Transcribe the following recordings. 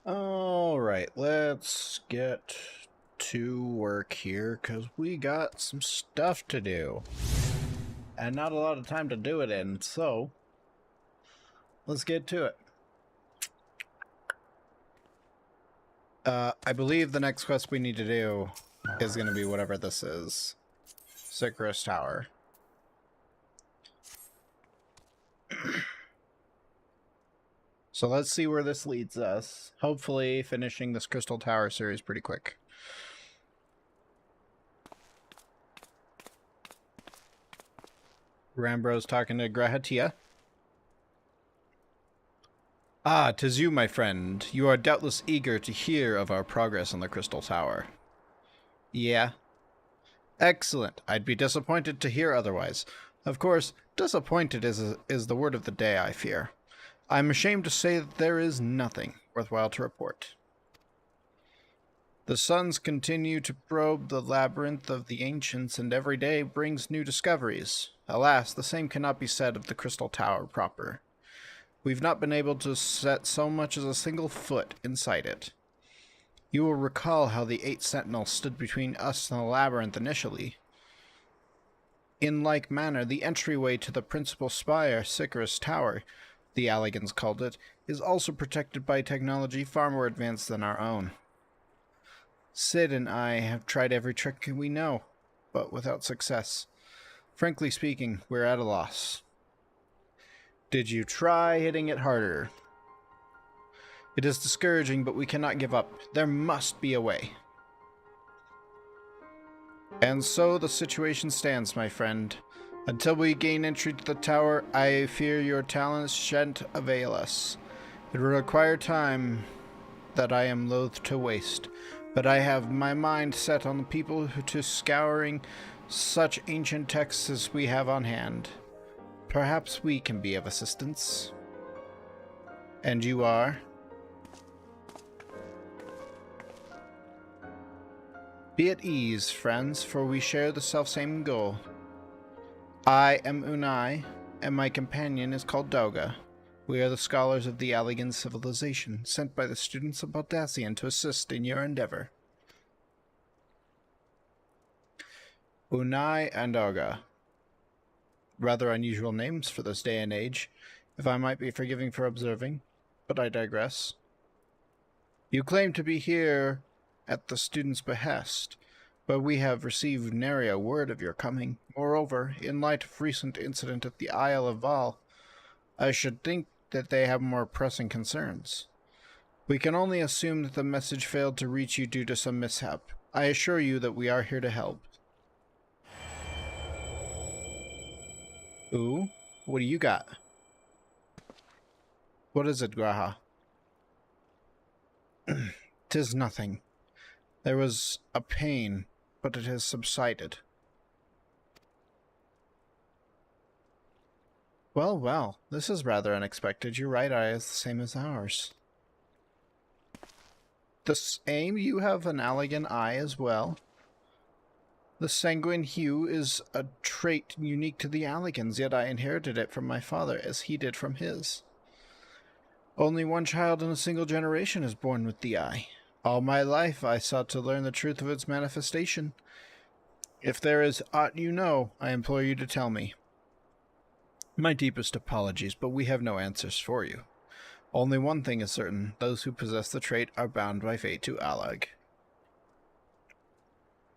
Alright, let's get to work here, because we got some stuff to do. And not a lot of time to do it in, so let's get to it. I believe the next quest we need to do is going to be whatever this is. Sycaris Tower. So let's see where this leads us. Hopefully finishing this Crystal Tower series pretty quick. Rambro's talking to Grahatia. Ah, 'tis you, my friend. You are doubtless eager to hear of our progress on the Crystal Tower. Yeah. Excellent. I'd be disappointed to hear otherwise. Of course, disappointed is the word of the day, I fear. I'm ashamed to say that there is nothing worthwhile to report. The suns continue to probe the labyrinth of the ancients, and every day brings new discoveries. Alas, the same cannot be said of the Crystal Tower proper. We've not been able to set so much as a single foot inside it. You will recall how the 8 sentinels stood between us and the labyrinth initially. In like manner, the entryway to the principal spire, Sycaris Tower, the Alligans called it, is also protected by technology far more advanced than our own. Sid and I have tried every trick we know, but without success. Frankly speaking, we're at a loss. Did you try hitting it harder? It is discouraging, but we cannot give up. There must be a way. And so the situation stands, my friend. Until we gain entry to the tower, I fear your talents shan't avail us. It will require time that I am loath to waste, but I have my mind set on the people to scouring such ancient texts as we have on hand. Perhaps we can be of assistance. And you are? Be at ease, friends, for we share the selfsame goal. I am Unai, and my companion is called Doga. We are the scholars of the Alligan civilization, sent by the students of Baldassian to assist in your endeavor. Unai and Doga. Rather unusual names for this day and age, if I might be forgiving for observing, but I digress. You claim to be here at the student's behest, but we have received nary a word of your coming. Moreover, in light of recent incident at the Isle of Val, I should think that they have more pressing concerns. We can only assume that the message failed to reach you due to some mishap. I assure you that we are here to help. Ooh, what do you got? What is it, Graha? 'Tis nothing. There was a pain, but it has subsided. Well, well, this is rather unexpected. Your right eye is the same as ours. The same? You have an Alligan eye as well? The sanguine hue is a trait unique to the Alligans, yet I inherited it from my father, as he did from his. Only one child in a single generation is born with the eye. All my life I sought to learn the truth of its manifestation. If there is aught you know, I implore you to tell me. My deepest apologies, but we have no answers for you. Only one thing is certain, those who possess the trait are bound by fate to Allag.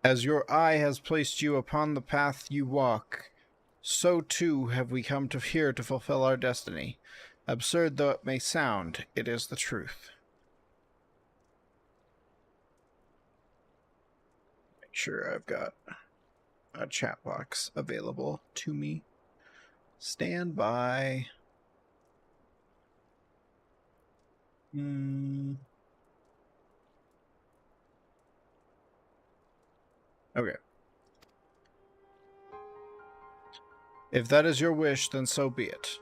As your eye has placed you upon the path you walk, so too have we come here to fulfill our destiny. Absurd though it may sound, it is the truth. Make sure I've got a chat box available to me. Stand by. Okay. If that is your wish, then so be it.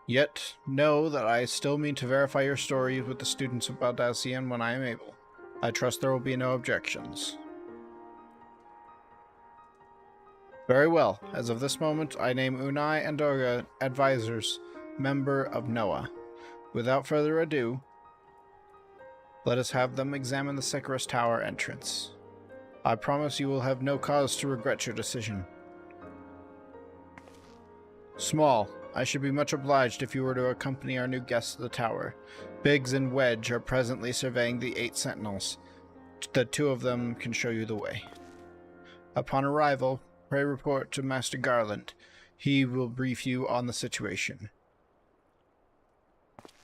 Yet, know that I still mean to verify your story with the students of Baldassian when I am able. I trust there will be no objections. Very well. As of this moment, I name Unai and Doga advisors, member of NOAA. Without further ado, let us have them examine the Sycharos Tower entrance. I promise you will have no cause to regret your decision. Small, I should be much obliged if you were to accompany our new guests to the tower. Biggs and Wedge are presently surveying the 8 sentinels. The 2 of them can show you the way. Upon arrival, pray report to Master Garland. He will brief you on the situation.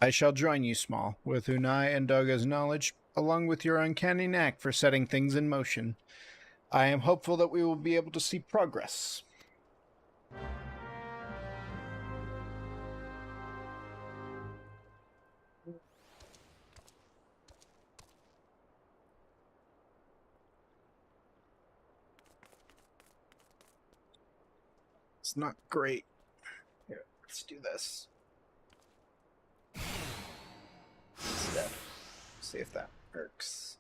I shall join you, Small, with Unai and Doga's knowledge, along with your uncanny knack for setting things in motion. I am hopeful that we will be able to see progress. It's not great. Here, let's do this. Instead. See if that works.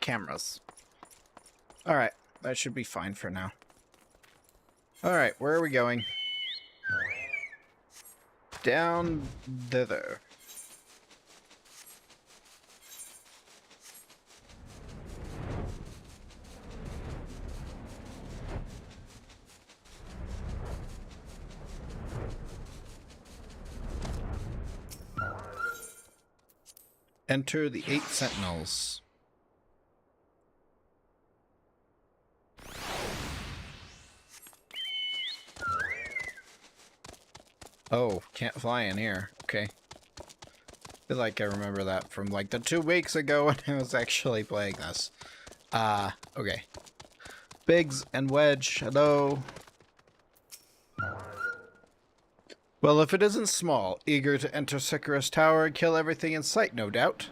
Cameras. Alright, that should be fine for now. Alright, where are we going? Down thither. Enter the 8 sentinels. Oh, can't fly in here. Okay. I feel like I remember that from like the 2 weeks ago when I was actually playing this. Okay. Biggs and Wedge, hello. Well, if it isn't Small, eager to enter Sycharos Tower and kill everything in sight, no doubt.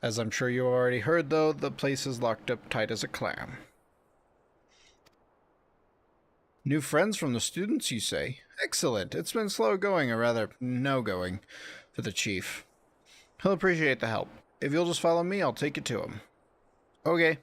As I'm sure you already heard, though, the place is locked up tight as a clam. New friends from the students, you say? Excellent. It's been slow going, or rather, no going, for the chief. He'll appreciate the help. If you'll just follow me, I'll take you to him. Okay.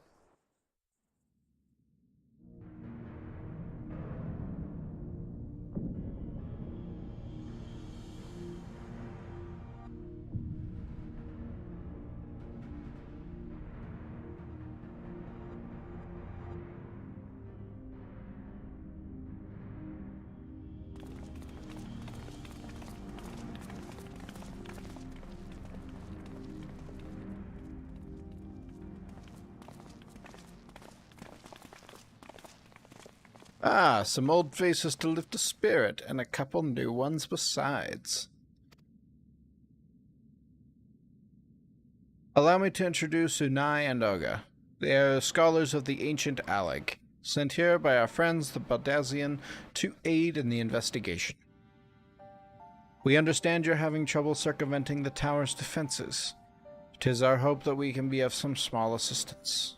Ah, some old faces to lift the spirit, and a couple new ones besides. Allow me to introduce Unai and Oga. They are scholars of the ancient Alleg, sent here by our friends the Baldazian to aid in the investigation. We understand you're having trouble circumventing the tower's defenses. 'Tis our hope that we can be of some small assistance.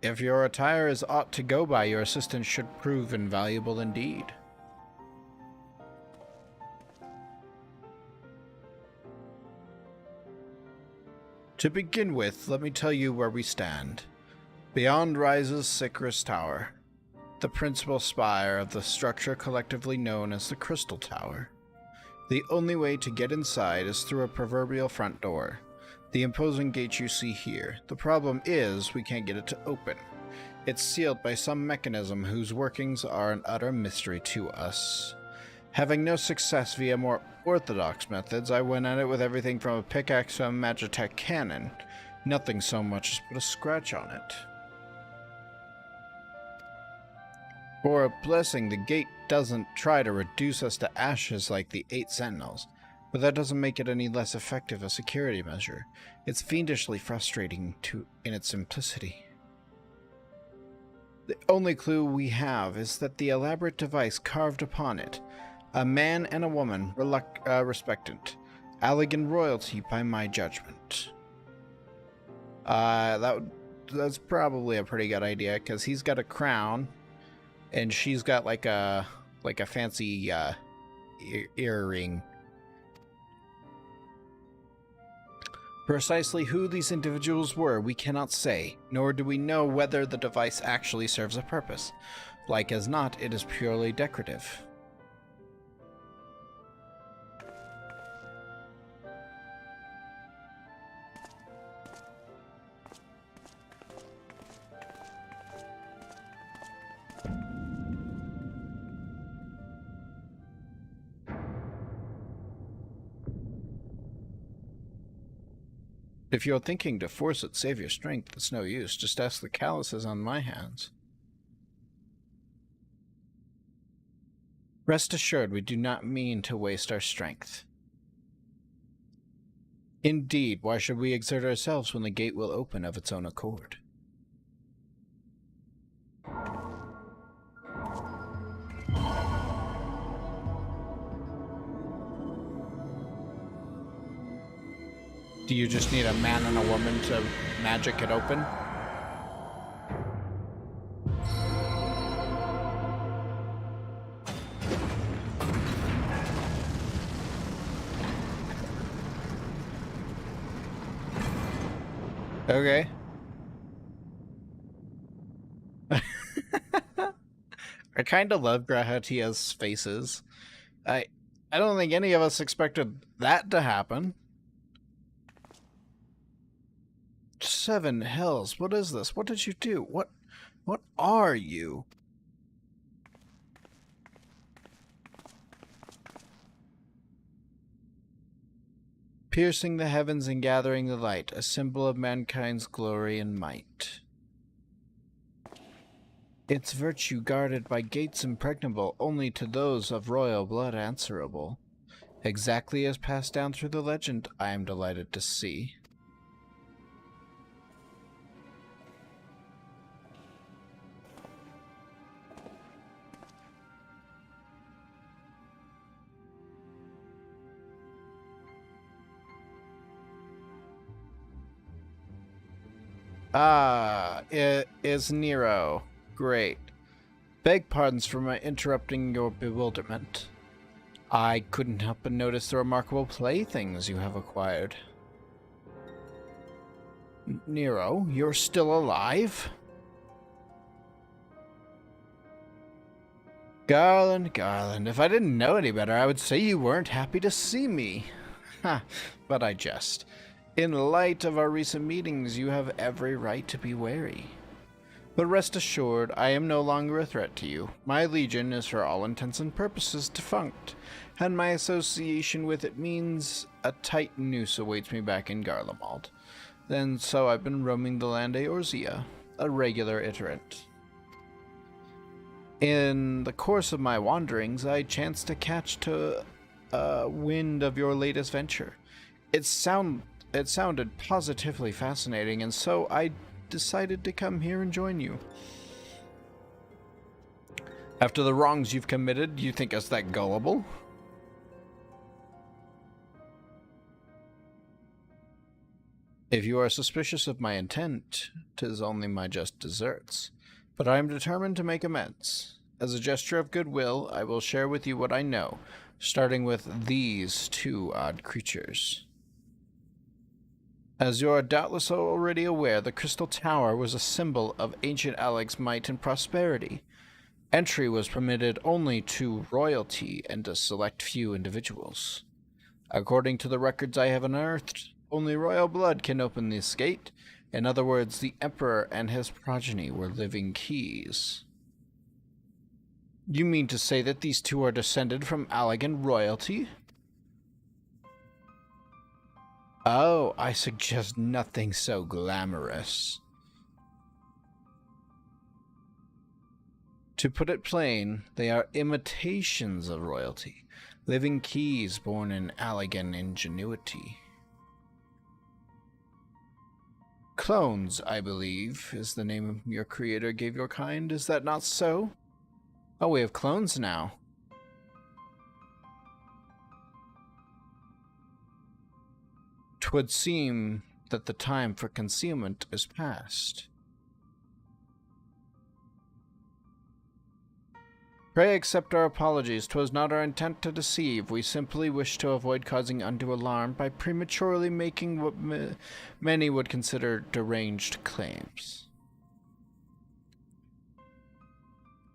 If your attire is aught to go by, your assistance should prove invaluable indeed. To begin with, let me tell you where we stand. Beyond rises Sycharos Tower, the principal spire of the structure collectively known as the Crystal Tower. The only way to get inside is through a proverbial front door. The imposing gate you see here. The problem is, we can't get it to open. It's sealed by some mechanism whose workings are an utter mystery to us. Having no success via more orthodox methods, I went at it with everything from a pickaxe to a Magitech cannon. Nothing so much as put a scratch on it. For a blessing, the gate doesn't try to reduce us to ashes like the 8 sentinels. But that doesn't make it any less effective a security measure. It's fiendishly frustrating in its simplicity. The only clue we have is that the elaborate device carved upon it, a man and a woman, respectant, Allegan royalty by my judgment. That's probably a pretty good idea, because he's got a crown, and she's got like a fancy earring. Precisely who these individuals were, we cannot say, nor do we know whether the device actually serves a purpose. Like as not, it is purely decorative. If you're thinking to force it save your strength, it's no use. Just ask the calluses on my hands. Rest assured, we do not mean to waste our strength. Indeed, why should we exert ourselves when the gate will open of its own accord? Do you just need a man and a woman to magic it open? Okay. I kind of love Grahatia's faces. I don't think any of us expected that to happen. 7 hells, what is this? What did you do? What are you? Piercing the heavens and gathering the light, a symbol of mankind's glory and might. Its virtue guarded by gates impregnable, only to those of royal blood answerable. Exactly as passed down through the legend, I am delighted to see. Ah, it is Nero. Great. Beg pardons for my interrupting your bewilderment. I couldn't help but notice the remarkable playthings you have acquired. Nero, you're still alive? Garland, Garland, if I didn't know any better, I would say you weren't happy to see me. Ha, but I jest. In light of our recent meetings, you have every right to be wary. But rest assured, I am no longer a threat to you. My legion is for all intents and purposes defunct, and my association with it means a tight noose awaits me back in Garlemald. And so I've been roaming the land Eorzea, a regular iterant. In the course of my wanderings, I chanced to catch wind of your latest venture. It sounded positively fascinating, and so I decided to come here and join you. After the wrongs you've committed, you think us that gullible? If you are suspicious of my intent, 'tis only my just deserts. But I am determined to make amends. As a gesture of goodwill, I will share with you what I know, starting with these 2 odd creatures. As you are doubtless already aware, the Crystal Tower was a symbol of ancient Alleg's might and prosperity. Entry was permitted only to royalty and a select few individuals. According to the records I have unearthed, only royal blood can open this gate. In other words, the Emperor and his progeny were living keys. You mean to say that these 2 are descended from Allegan royalty? Oh, I suggest nothing so glamorous. To put it plain, they are imitations of royalty, living keys born in Allegan ingenuity. Clones, I believe, is the name your creator gave your kind. Is that not so? Oh, we have clones now. 'Twould seem that the time for concealment is past. Pray accept our apologies. 'Twas not our intent to deceive. We simply wish to avoid causing undue alarm by prematurely making what many would consider deranged claims.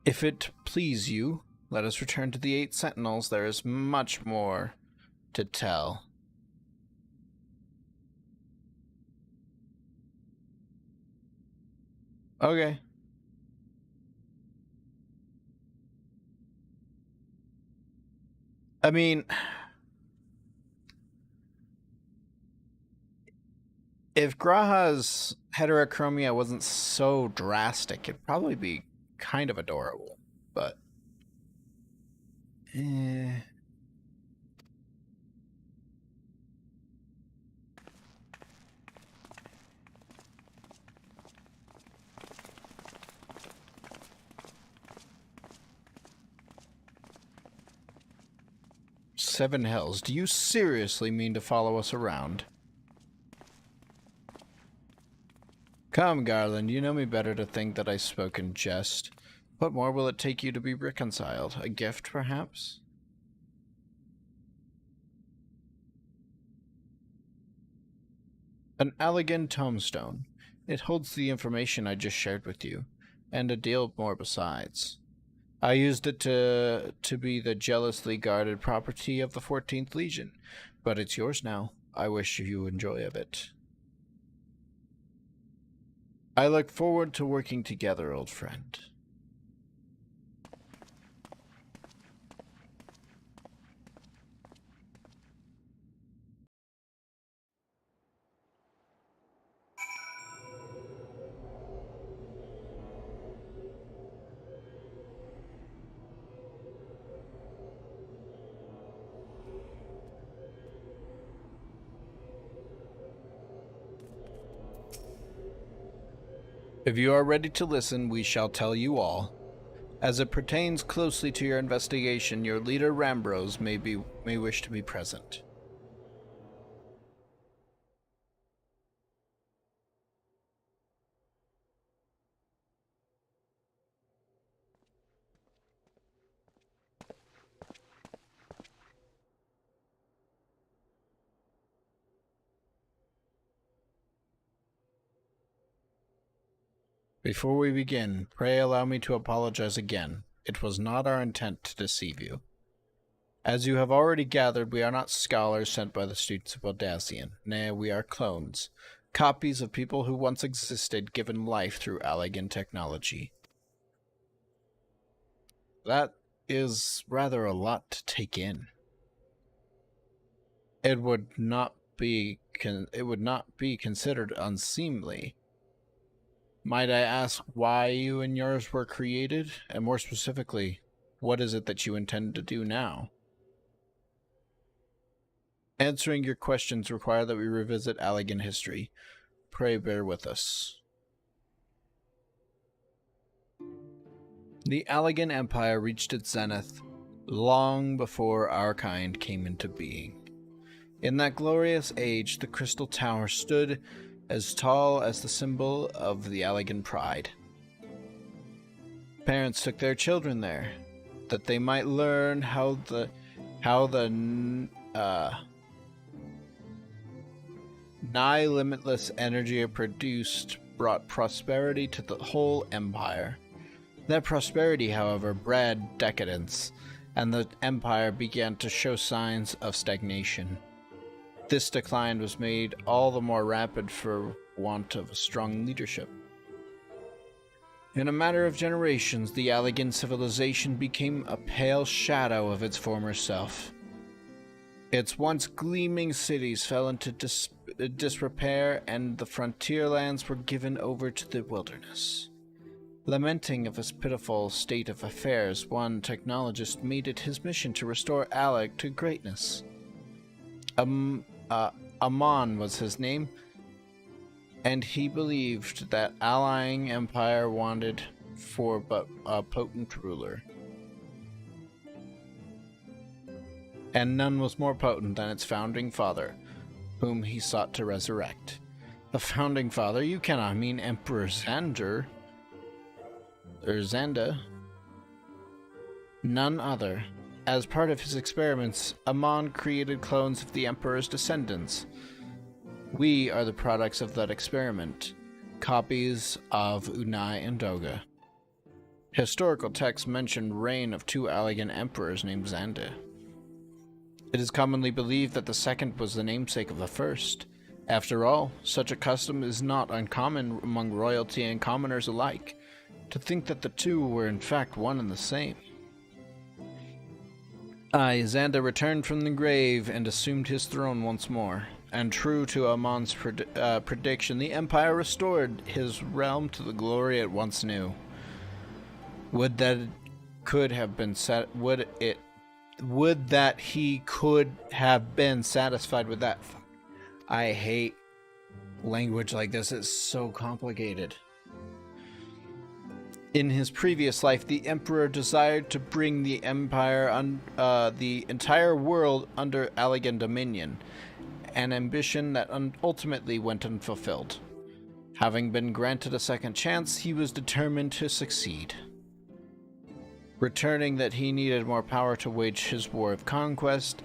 If it please you, let us return to the 8 Sentinels. There is much more to tell. Okay. I mean, if Graha's heterochromia wasn't so drastic, it'd probably be kind of adorable, but... Eh... 7 hells. Do you seriously mean to follow us around? Come, Garland, you know me better to think that I spoke in jest. What more will it take you to be reconciled? A gift, perhaps? An elegant tombstone. It holds the information I just shared with you, and a deal more besides. I used it to be the jealously guarded property of the 14th Legion, but it's yours now. I wish you enjoy of it. I look forward to working together, old friend. If you are ready to listen, we shall tell you all. As it pertains closely to your investigation, your leader Rambrose may wish to be present. Before we begin, pray allow me to apologize again. It was not our intent to deceive you. As you have already gathered, we are not scholars sent by the students of Audacian. Nay, we are clones, copies of people who once existed, given life through Allegan technology. That is rather a lot to take in. It would not be considered unseemly. Might I ask why you and yours were created? And more specifically, what is it that you intend to do now? Answering your questions require that we revisit Allegan history. Pray bear with us. The Allegan Empire reached its zenith long before our kind came into being. In that glorious age, the Crystal Tower stood as tall as the symbol of the Allegan pride. Parents took their children there, that they might learn how the nigh limitless energy it produced brought prosperity to the whole empire. That prosperity, however, bred decadence, and the empire began to show signs of stagnation. This decline was made all the more rapid for want of a strong leadership. In a matter of generations, the Allegan civilization became a pale shadow of its former self. Its once gleaming cities fell into disrepair, and the frontier lands were given over to the wilderness. Lamenting of his pitiful state of affairs, one technologist made it his mission to restore Alec to greatness. Amon was his name, and he believed that allying empire wanted for but a potent ruler. And none was more potent than its founding father, whom he sought to resurrect. The founding father? You cannot mean Emperor Xander. Or Xanda. None other. As part of his experiments, Amon created clones of the Emperor's descendants. We are the products of that experiment, copies of Unai and Doga. Historical texts mention reign of 2 Allegan emperors named Xanda. It is commonly believed that the second was the namesake of the first. After all, such a custom is not uncommon among royalty and commoners alike. To think that the two were in fact one and the same. Xanda returned from the grave and assumed his throne once more. And true to Amon's prediction, the Empire restored his realm to the glory it once knew. Would that he could have been satisfied with that. I hate language like this. It's so complicated. In his previous life, the Emperor desired to bring the the entire world under Allegan dominion, an ambition that ultimately went unfulfilled. Having been granted a second chance, he was determined to succeed. Returning that he needed more power to wage his war of conquest,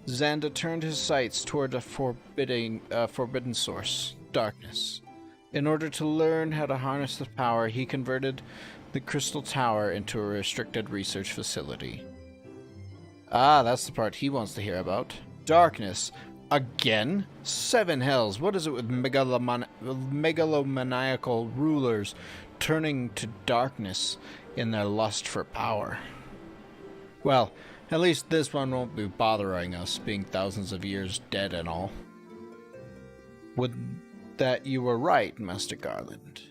Xanda turned his sights toward a forbidden source, darkness. In order to learn how to harness the power, he converted the Crystal Tower into a restricted research facility. Ah, that's the part he wants to hear about. Darkness. Again? 7 hells. What is it with megalomaniacal rulers turning to darkness in their lust for power? Well, at least this one won't be bothering us, being thousands of years dead and all. Would that you were right, Master Garland.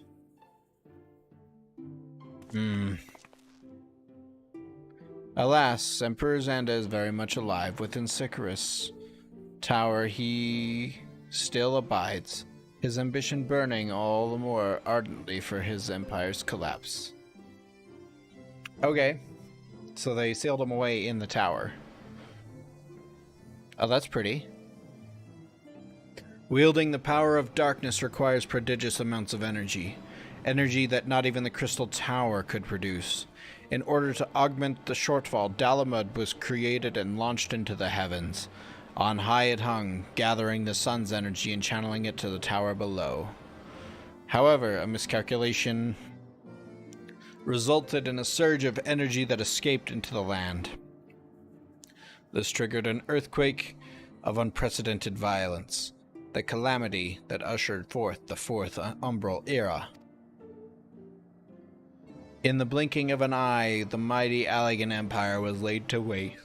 Alas, Emperor Xanda is very much alive within Sycharis Tower. He still abides, his ambition burning all the more ardently for his empire's collapse. Okay, so they sealed him away in the tower. Oh, that's pretty. Wielding the power of darkness requires prodigious amounts of energy. Energy that not even the Crystal Tower could produce. In order to augment the shortfall, Dalamud was created and launched into the heavens. On high it hung, gathering the sun's energy and channeling it to the tower below. However, a miscalculation resulted in a surge of energy that escaped into the land. This triggered an earthquake of unprecedented violence, the calamity that ushered forth the Fourth Umbral Era. In the blinking of an eye, the mighty Allegan Empire was laid to waste.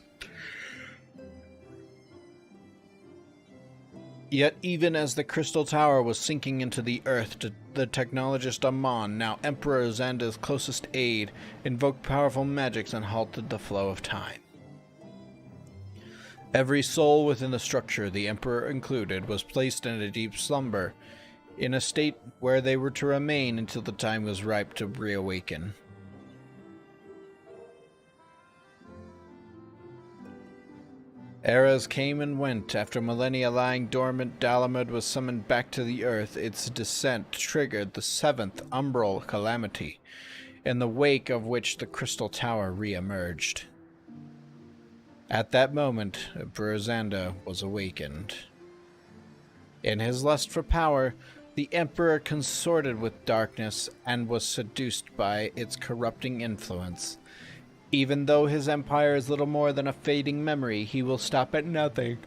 Yet even as the Crystal Tower was sinking into the earth, the technologist Amon, now Emperor Xanda's closest aide, invoked powerful magics and halted the flow of time. Every soul within the structure, the Emperor included, was placed in a deep slumber, in a state where they were to remain until the time was ripe to reawaken. Eras came and went. After millennia lying dormant, Dalamud was summoned back to the earth. Its descent triggered the 7th Umbral Calamity, in the wake of which the Crystal Tower re-emerged. At that moment, Emperor Xanda was awakened. In his lust for power, the Emperor consorted with darkness and was seduced by its corrupting influence. Even though his empire is little more than a fading memory, he will stop at nothing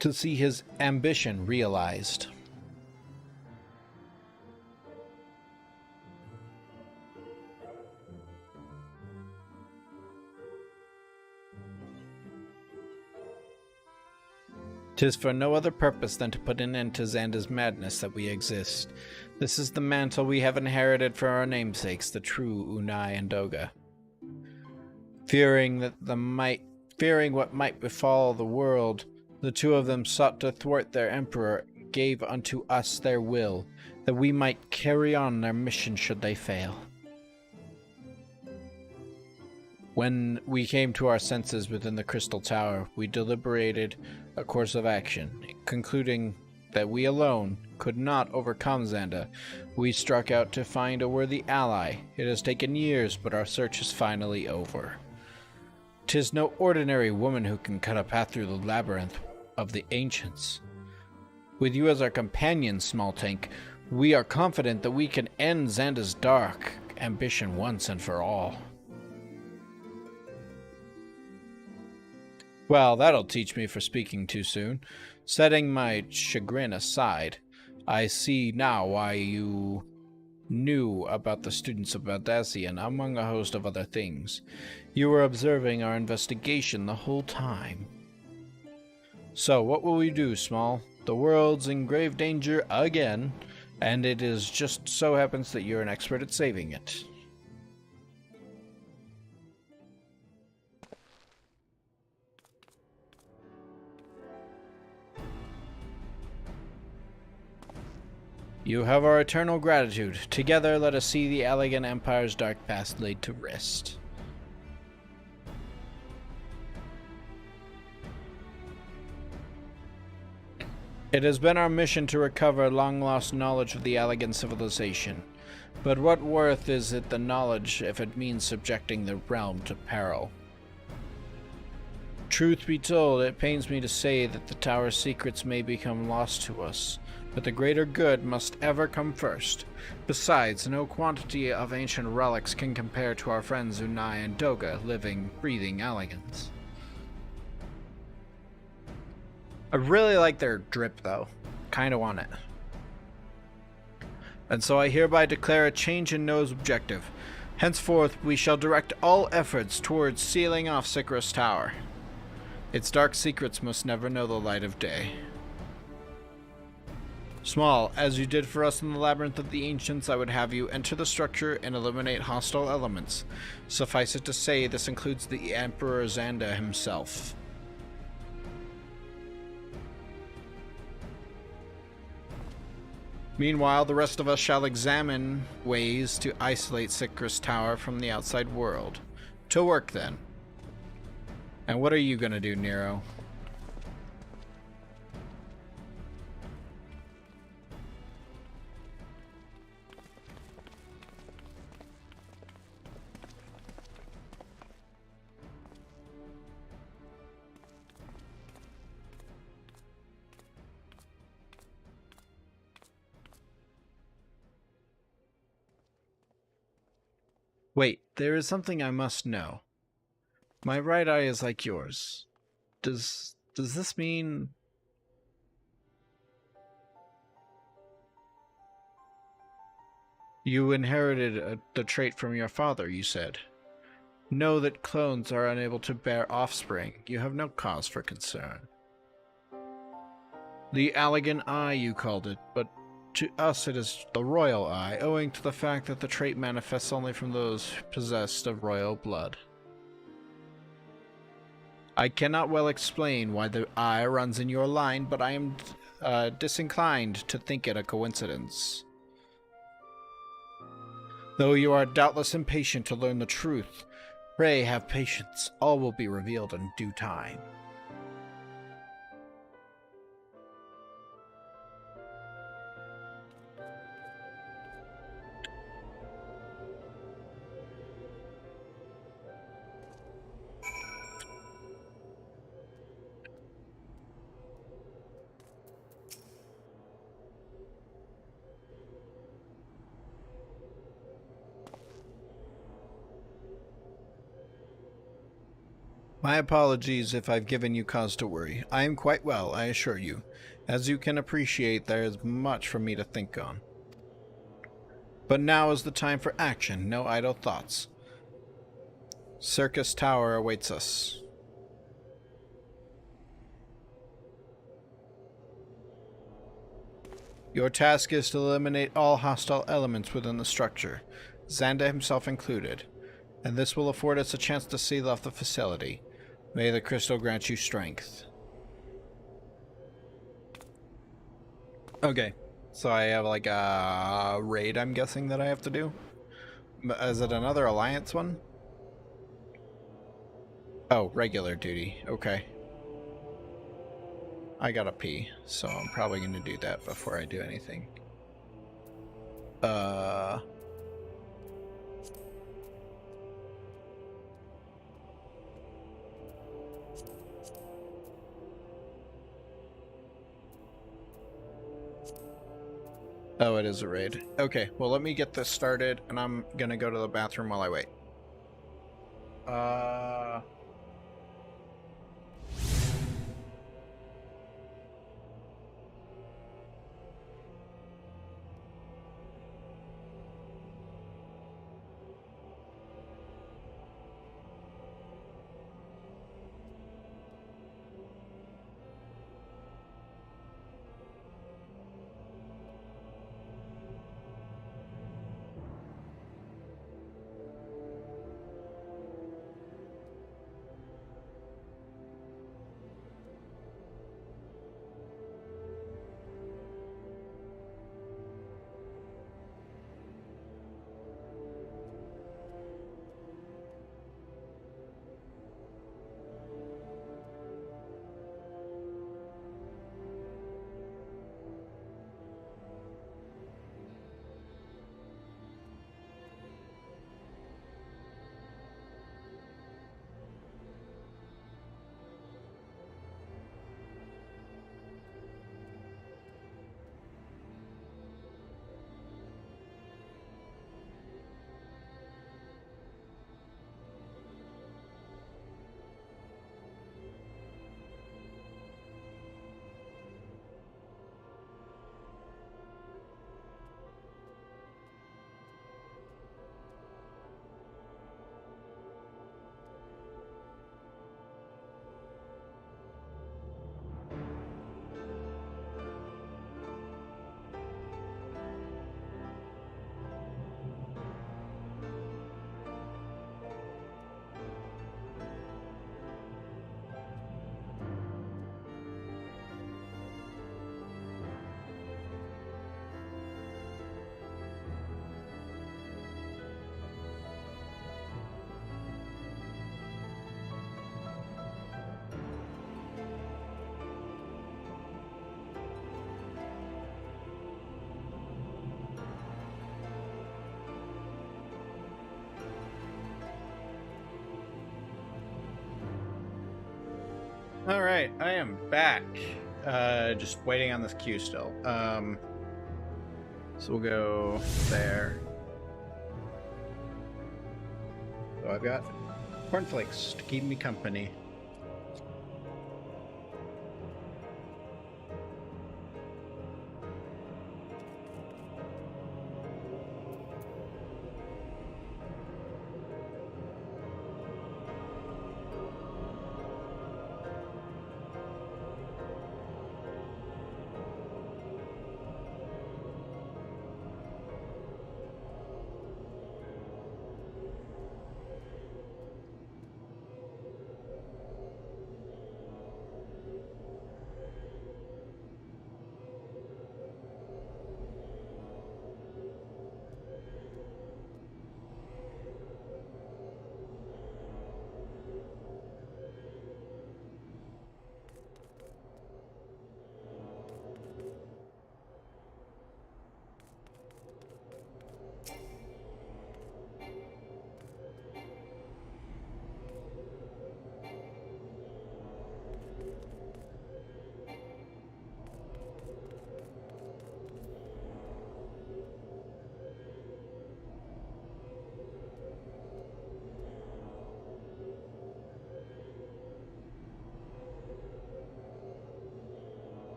to see his ambition realized. "'Tis for no other purpose than to put an end to Xanda's madness that we exist. This is the mantle we have inherited for our namesakes, the true Unai and Doga. Fearing what might befall the world, the two of them sought to thwart their emperor, gave unto us their will, that we might carry on their mission should they fail. When we came to our senses within the Crystal Tower, we deliberated a course of action. Concluding that we alone could not overcome Xanda, we struck out to find a worthy ally. It has taken years, but our search is finally over. 'Tis no ordinary woman who can cut a path through the labyrinth of the ancients. With you as our companion, small tank, We are confident that we can end Xanda's dark ambition once and for all. Well, that'll teach me for speaking too soon. Setting my chagrin aside, I see now why you knew about the students of Baldassian, among a host of other things. You were observing our investigation the whole time. So, what will we do, Small? The world's in grave danger again, and it is just so happens that you're an expert at saving it. You have our eternal gratitude. Together, let us see the Allegan Empire's dark past laid to rest. It has been our mission to recover long-lost knowledge of the Allegan civilization. But what worth is it the knowledge if it means subjecting the realm to peril? Truth be told, it pains me to say that the tower's secrets may become lost to us, but the greater good must ever come first. Besides, no quantity of ancient relics can compare to our friends Unai and Doga, living, breathing Allegans. I really like their drip, though. Kinda want it. And so I hereby declare a change in Noah's objective. Henceforth, we shall direct all efforts towards sealing off Sycrus Tower. Its dark secrets must never know the light of day. Small, as you did for us in the Labyrinth of the Ancients, I would have you enter the structure and eliminate hostile elements. Suffice it to say, this includes the Emperor Xanda himself. Meanwhile, the rest of us shall examine ways to isolate Sycrus Tower from the outside world. To work, then. And what are you gonna do, Nero? Wait, there is something I must know. My right eye is like yours. Does this mean... You inherited the trait from your father, you said. Know that clones are unable to bear offspring. You have no cause for concern. The Allegan Eye, you called it, but to us it is the Royal Eye, owing to the fact that the trait manifests only from those possessed of royal blood. I cannot well explain why the eye runs in your line, but I am disinclined to think it a coincidence. Though you are doubtless impatient to learn the truth, pray have patience. All will be revealed in due time. My apologies if I've given you cause to worry. I am quite well, I assure you. As you can appreciate, there is much for me to think on. But now is the time for action, no idle thoughts. Sycrus Tower awaits us. Your task is to eliminate all hostile elements within the structure, Xanda himself included, and this will afford us a chance to seal off the facility. May the crystal grant you strength. Okay, so I have like a raid, I'm guessing, that I have to do? Is it another Alliance one? Oh, regular duty, okay. I gotta pee, so I'm probably gonna do that before I do anything. Oh, it is a raid. Okay, well, let me get this started, and I'm gonna go to the bathroom while I wait. All right, I am back. Just waiting on this queue still. So we'll go there. So I've got cornflakes to keep me company.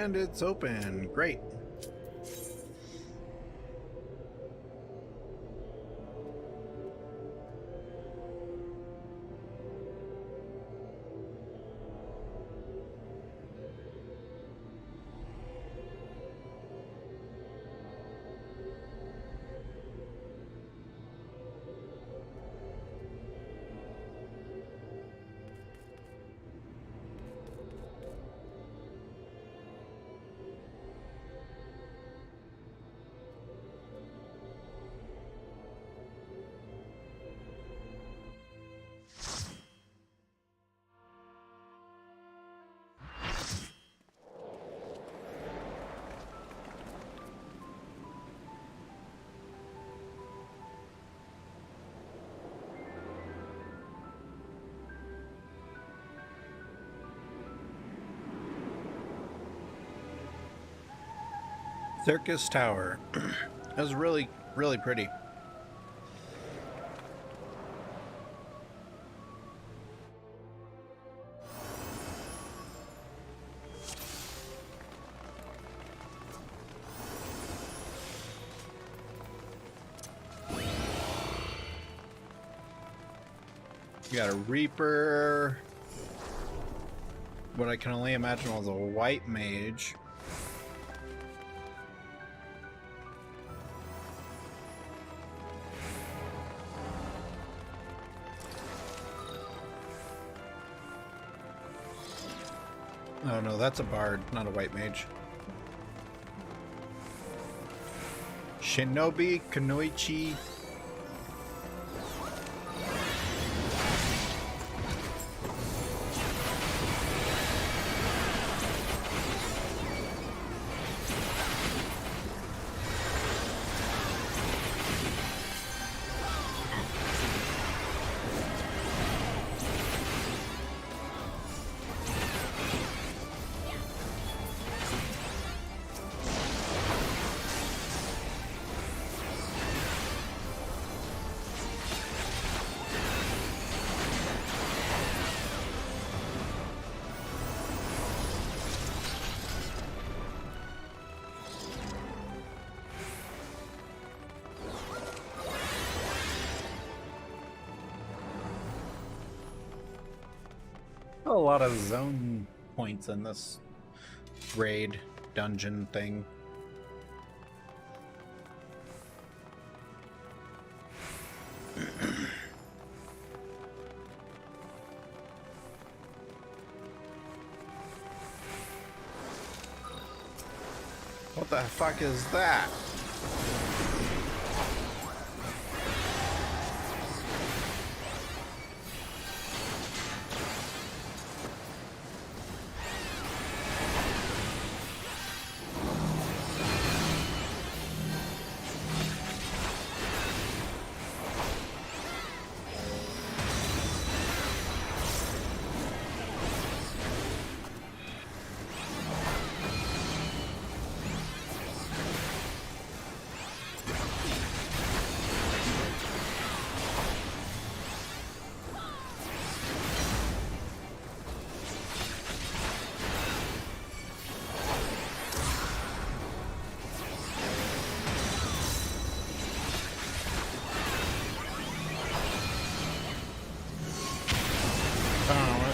And it's open. Great. Circus Tower. That was really, really pretty. You got a Reaper. What I can only imagine was a white mage. Oh no, that's a bard, not a white mage. Shinobi Kunoichi. A lot of zone points in this raid dungeon thing. What the fuck is that?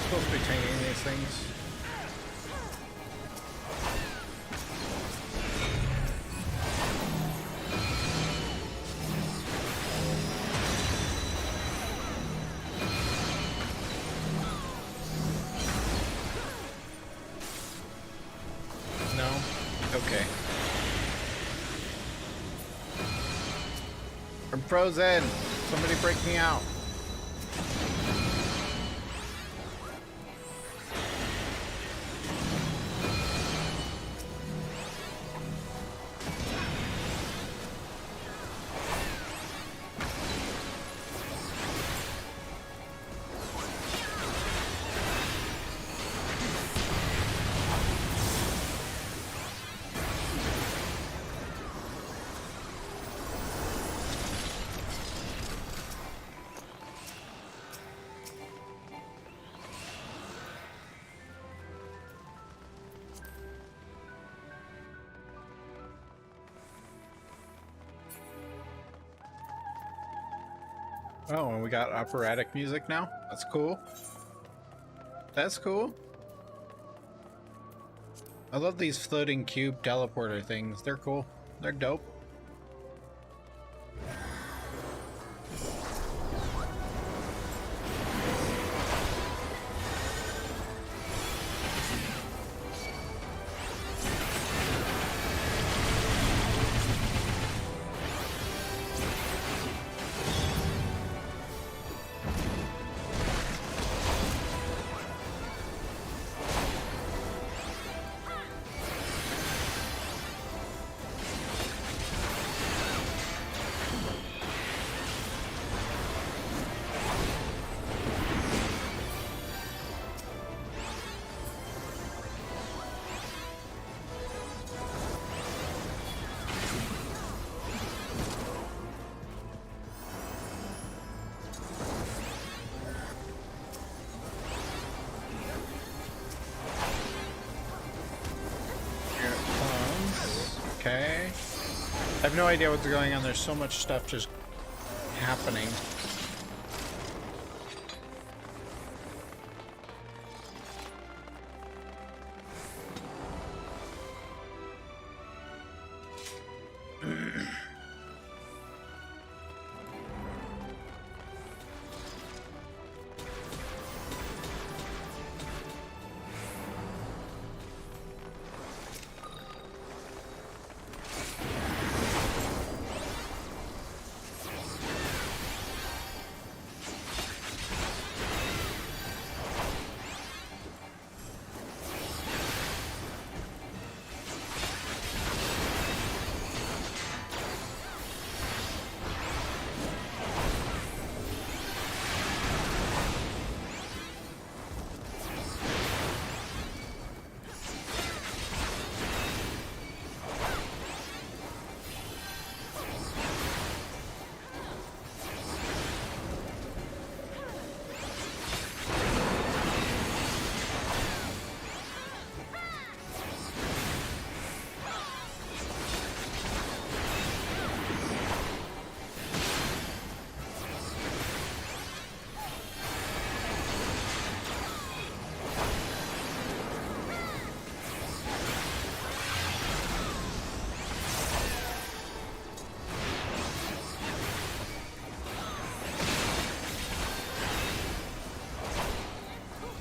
Supposed to be taking these things. No? Okay. I'm frozen! Somebody break me out. Oh, and we got operatic music now? That's cool. That's cool. I love these floating cube teleporter things. They're cool. They're dope. Okay. I have no idea what's going on. There's so much stuff just happening.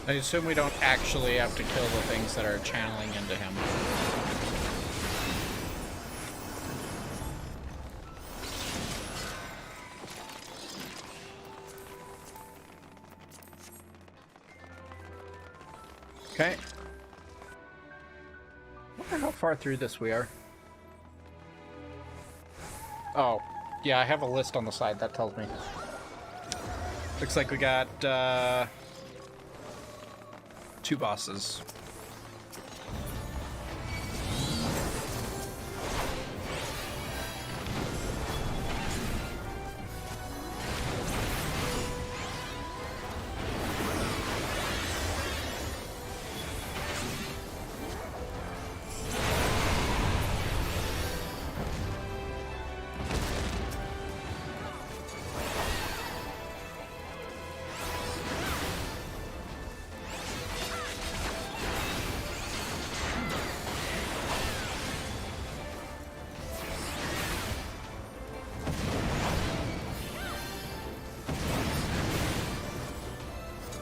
I assume we don't actually have to kill the things that are channeling into him. Okay. I wonder how far through this we are. Oh, yeah, I have a list on the side that tells me. Looks like we got, 2 bosses.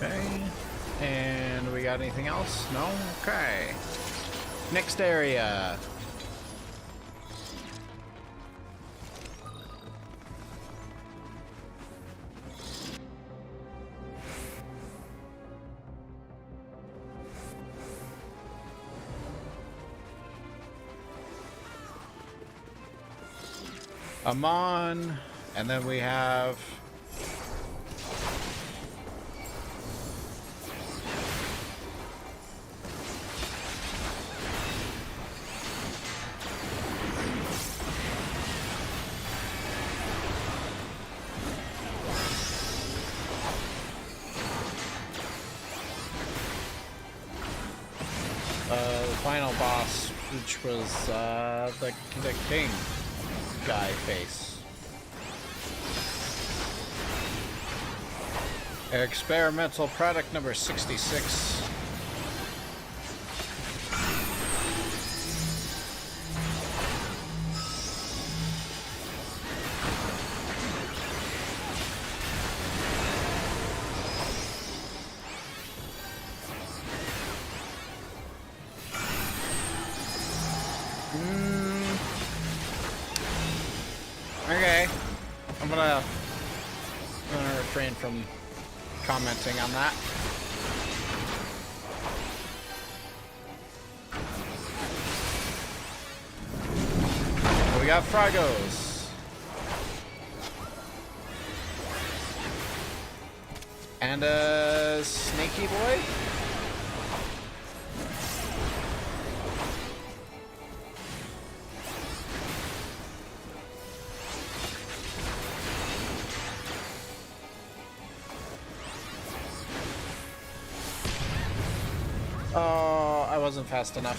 Okay, and we got anything else? No? Okay. Next area. Amon, and then we have the final boss, which was the king guy face. Experimental product number 66. Okay. I'm gonna refrain from commenting on that. We got Fragos. And a snaky boy? Oh, I wasn't fast enough.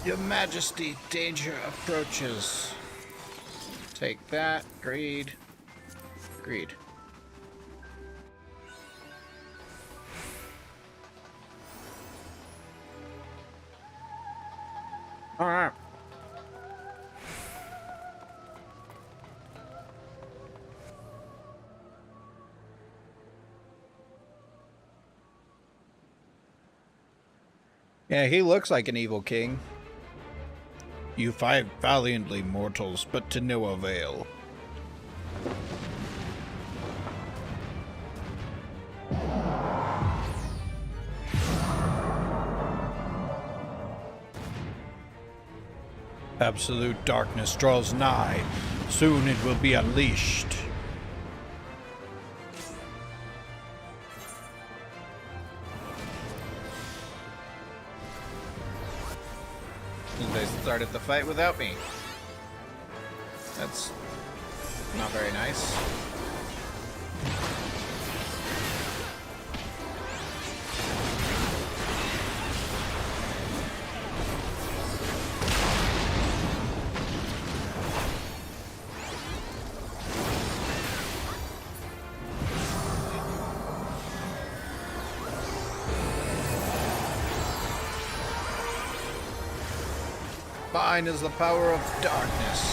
Your Majesty, danger approaches. Take that. Greed. Greed. Alright. Yeah, he looks like an evil king. You fight valiantly, mortals, but to no avail. Absolute darkness draws nigh. Soon it will be unleashed. They started the fight without me. That's not very nice. Mine is the power of darkness.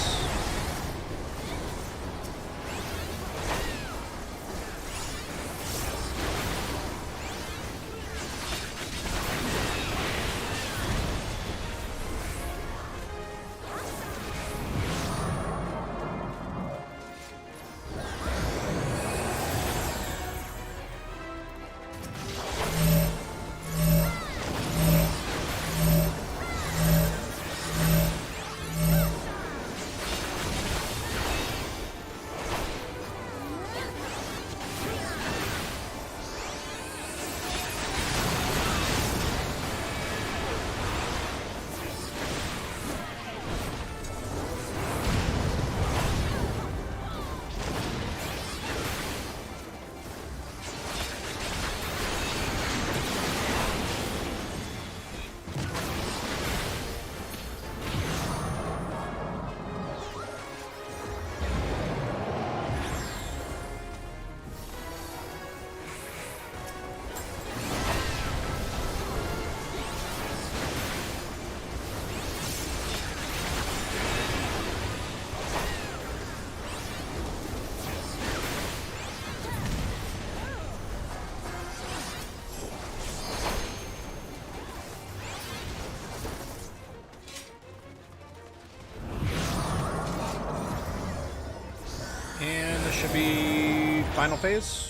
And this should be final phase.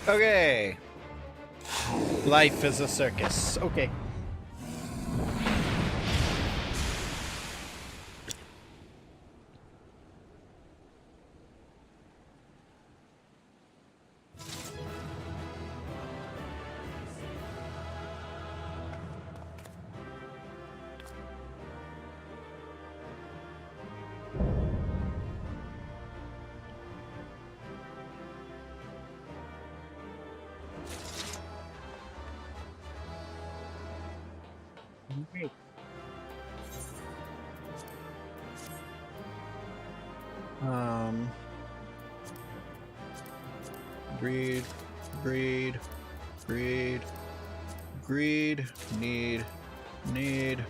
Okay. Life is a circus. Okay. Greed, greed, greed, greed, need.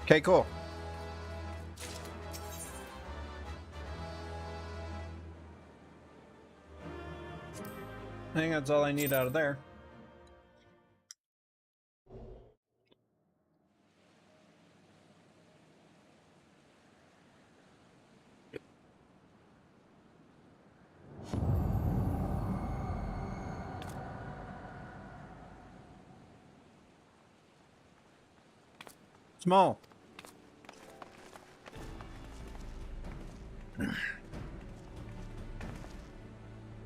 Okay, cool. I think that's all I need out of there. Small.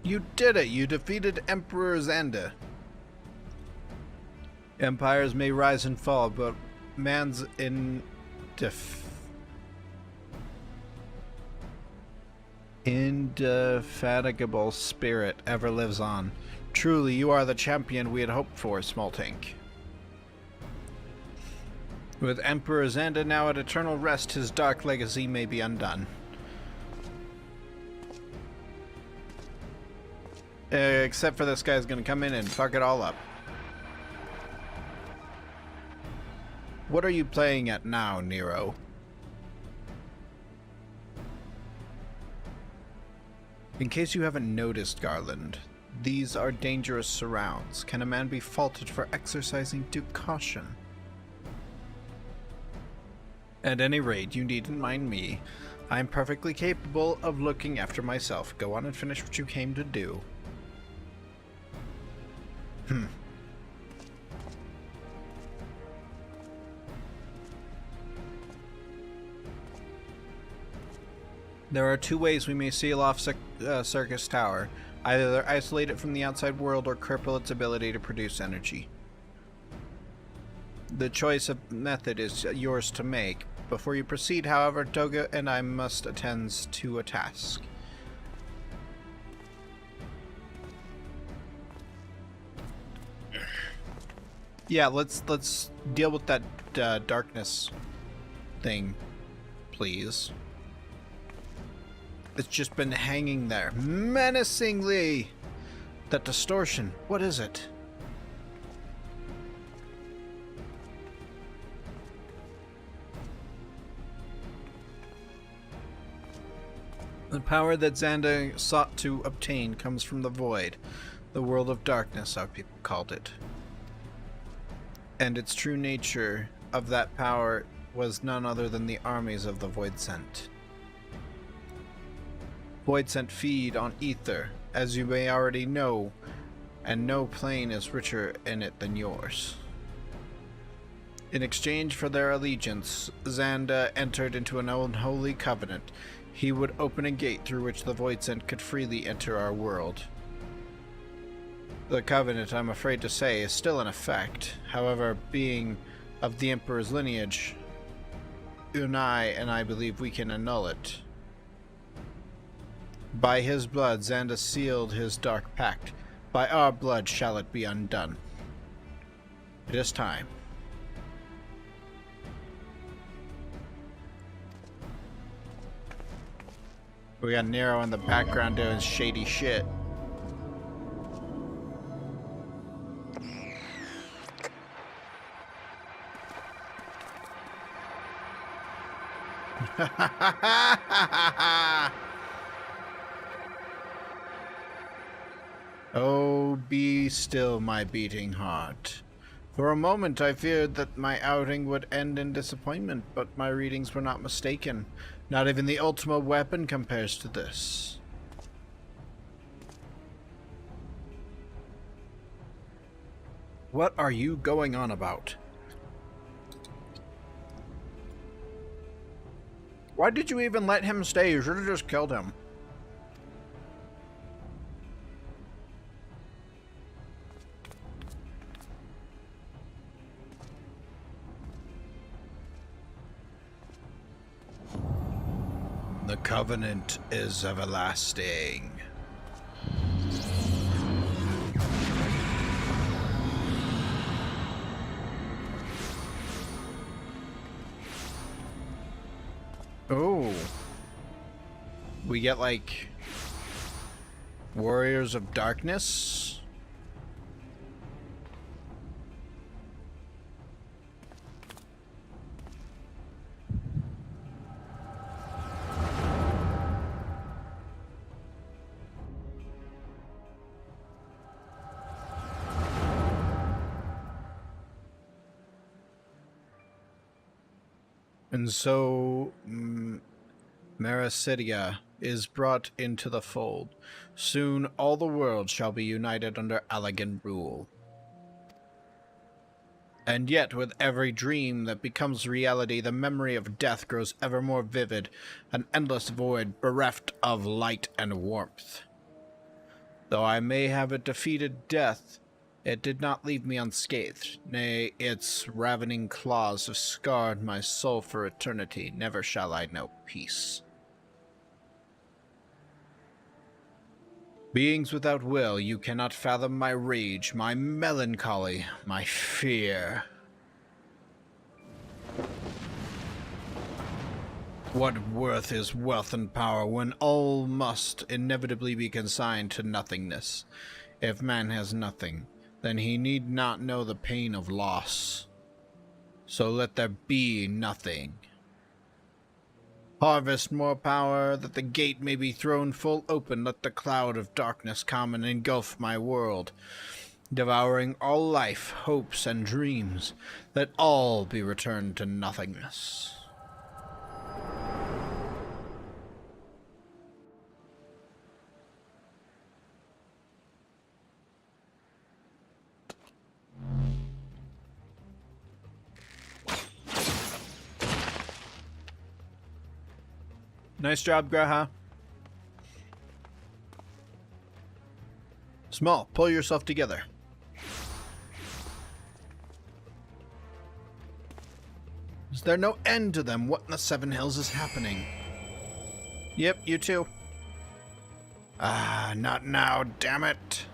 You did it! You defeated Emperor Xander. Empires may rise and fall, but man's indefatigable spirit ever lives on. Truly, you are the champion we had hoped for, Small Tank. With Emperor Xander now at eternal rest, his dark legacy may be undone. Except for this guy's gonna come in and fuck it all up. What are you playing at now, Nero? In case you haven't noticed, Garland, these are dangerous surrounds. Can a man be faulted for exercising due caution? At any rate, you needn't mind me. I'm perfectly capable of looking after myself. Go on and finish what you came to do. There are two ways we may seal off Circus Tower. Either isolate it from the outside world or cripple its ability to produce energy. The choice of method is yours to make. Before you proceed, however, Toga and I must attend to a task. Yeah, let's deal with that darkness thing, please. It's just been hanging there menacingly. That distortion, what is it? The power that Xander sought to obtain comes from the void, the world of darkness, our people called it. And its true nature of that power was none other than the armies of the Voidsent. Voidsent feed on ether, as you may already know, and no plane is richer in it than yours. In exchange for their allegiance, Xander entered into an unholy covenant. He would open a gate through which the Voidsent could freely enter our world. The covenant, I'm afraid to say, is still in effect. However, being of the Emperor's lineage, Unai and I believe we can annul it. By his blood, Xander sealed his dark pact. By our blood shall it be undone. It is time. We got Nero in the background doing shady shit. Oh, be still, my beating heart. For a moment I feared that my outing would end in disappointment, but my readings were not mistaken. Not even the Ultima weapon compares to this. What are you going on about? Why did you even let him stay? You should have just killed him. The covenant is everlasting. Oh. We get, like, Warriors of Darkness? And so, Marasidia is brought into the fold. Soon all the world shall be united under Allegan rule. And yet, with every dream that becomes reality, the memory of death grows ever more vivid, an endless void bereft of light and warmth. Though I may have defeated death, it did not leave me unscathed. Nay, its ravening claws have scarred my soul for eternity. Never shall I know peace. Beings without will, you cannot fathom my rage, my melancholy, my fear. What worth is wealth and power when all must inevitably be consigned to nothingness? If man has nothing, then he need not know the pain of loss. So let there be nothing. Harvest more power, that the gate may be thrown full open. Let the cloud of darkness come and engulf my world, devouring all life, hopes, and dreams. Let all be returned to nothingness. Nice job, Graha. Small, pull yourself together. Is there no end to them? What in the Seven Hills is happening? Yep, you too. Ah, not now, damn it.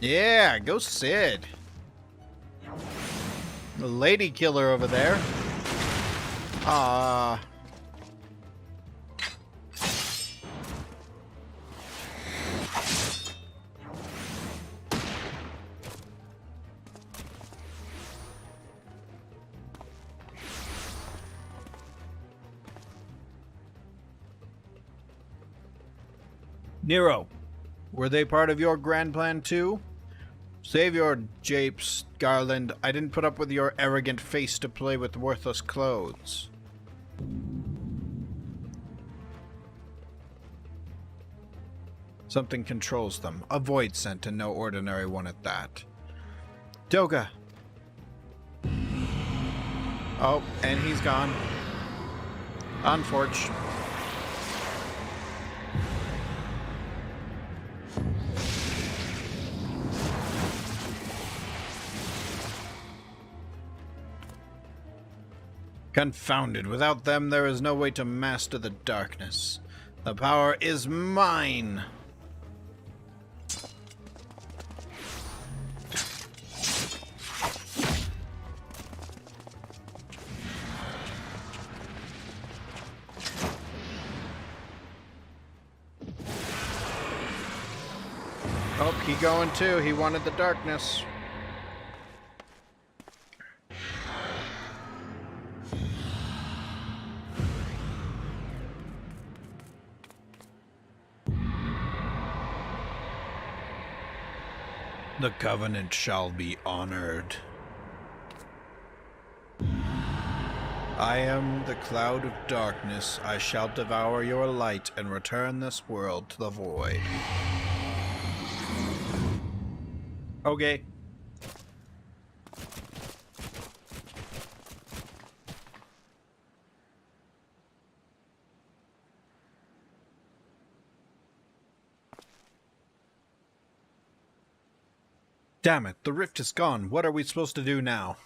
Yeah, go Sid. The lady killer over there. Ah. Nero, were they part of your grand plan too? Save your japes, Garland. I didn't put up with your arrogant face to play with worthless clothes. Something controls them. A void scent, and no ordinary one at that. Doga! Oh, and he's gone. Unfortunate. Confounded. Without them, there is no way to master the darkness. The power is mine. Oh, he going too. He wanted the darkness. The covenant shall be honored. I am the cloud of darkness. I shall devour your light and return this world to the void. Okay. Damn it, the rift is gone. What are we supposed to do now?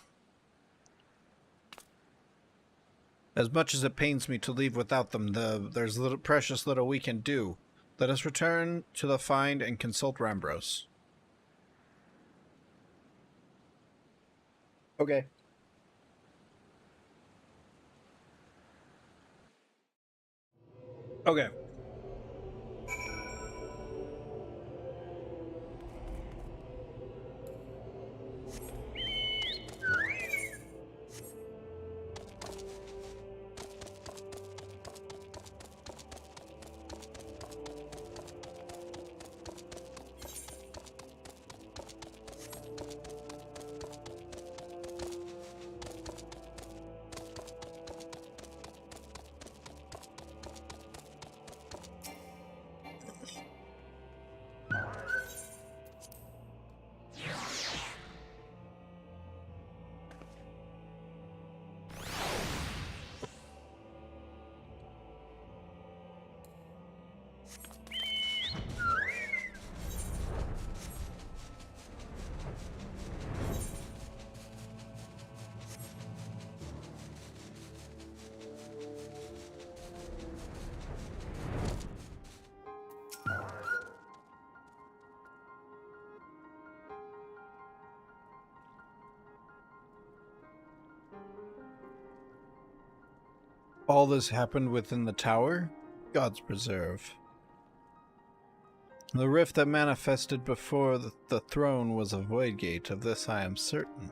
As much as it pains me to leave without them, there's precious little we can do. Let us return to the find and consult Rambros. Okay. Okay. All this happened within the tower? Gods preserve. The rift that manifested before the throne was a void gate, of this I am certain.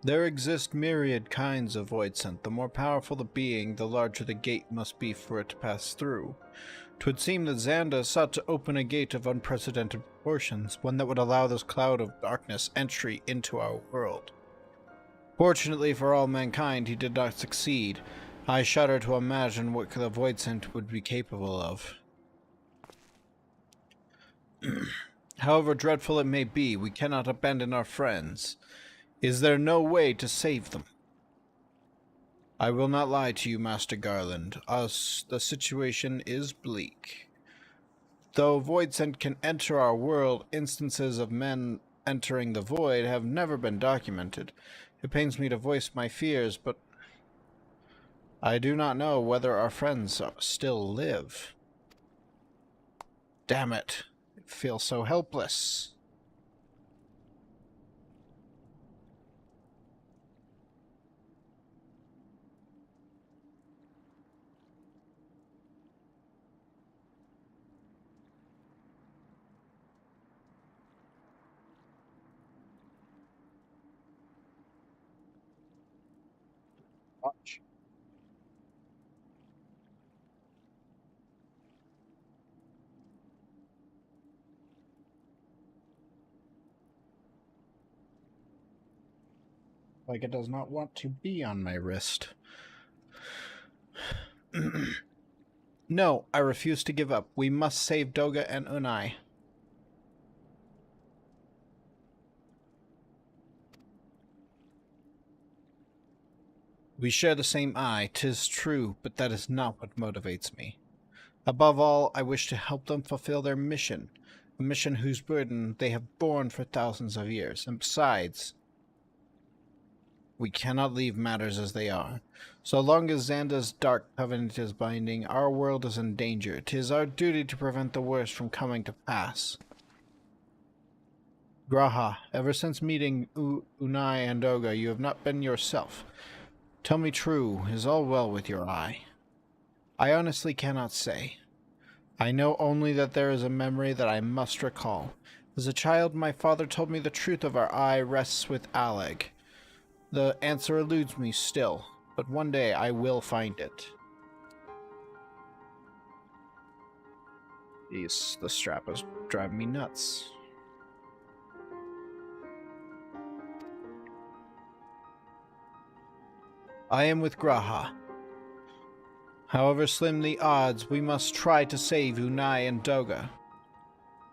There exist myriad kinds of void scent. The more powerful the being, the larger the gate must be for it to pass through. 'Twould seem that Xanda sought to open a gate of unprecedented proportions, one that would allow this cloud of darkness entry into our world. Fortunately for all mankind, he did not succeed. I shudder to imagine what the void scent would be capable of. However dreadful it may be, we cannot abandon our friends. Is there no way to save them? I will not lie to you, Master Garland. The situation is bleak. Though void scent can enter our world, instances of men entering the void have never been documented. It pains me to voice my fears, but I do not know whether our friends still live. Damn it. I feel so helpless. Watch. Like it does not want to be on my wrist. No, I refuse to give up. We must save Doga and Unai. We share the same eye, 'tis true, but that is not what motivates me. Above all, I wish to help them fulfill their mission, a mission whose burden they have borne for thousands of years, and besides, we cannot leave matters as they are. So long as Xanda's dark covenant is binding, our world is in danger. 'Tis our duty to prevent the worst from coming to pass. Graha, ever since meeting Unai and Doga, you have not been yourself. Tell me true, is all well with your eye? I honestly cannot say. I know only that there is a memory that I must recall. As a child, my father told me the truth of our eye rests with Aleg. The answer eludes me still, but one day I will find it. Jeez, the strap is driving me nuts. I am with Graha. However slim the odds, we must try to save Unai and Doga.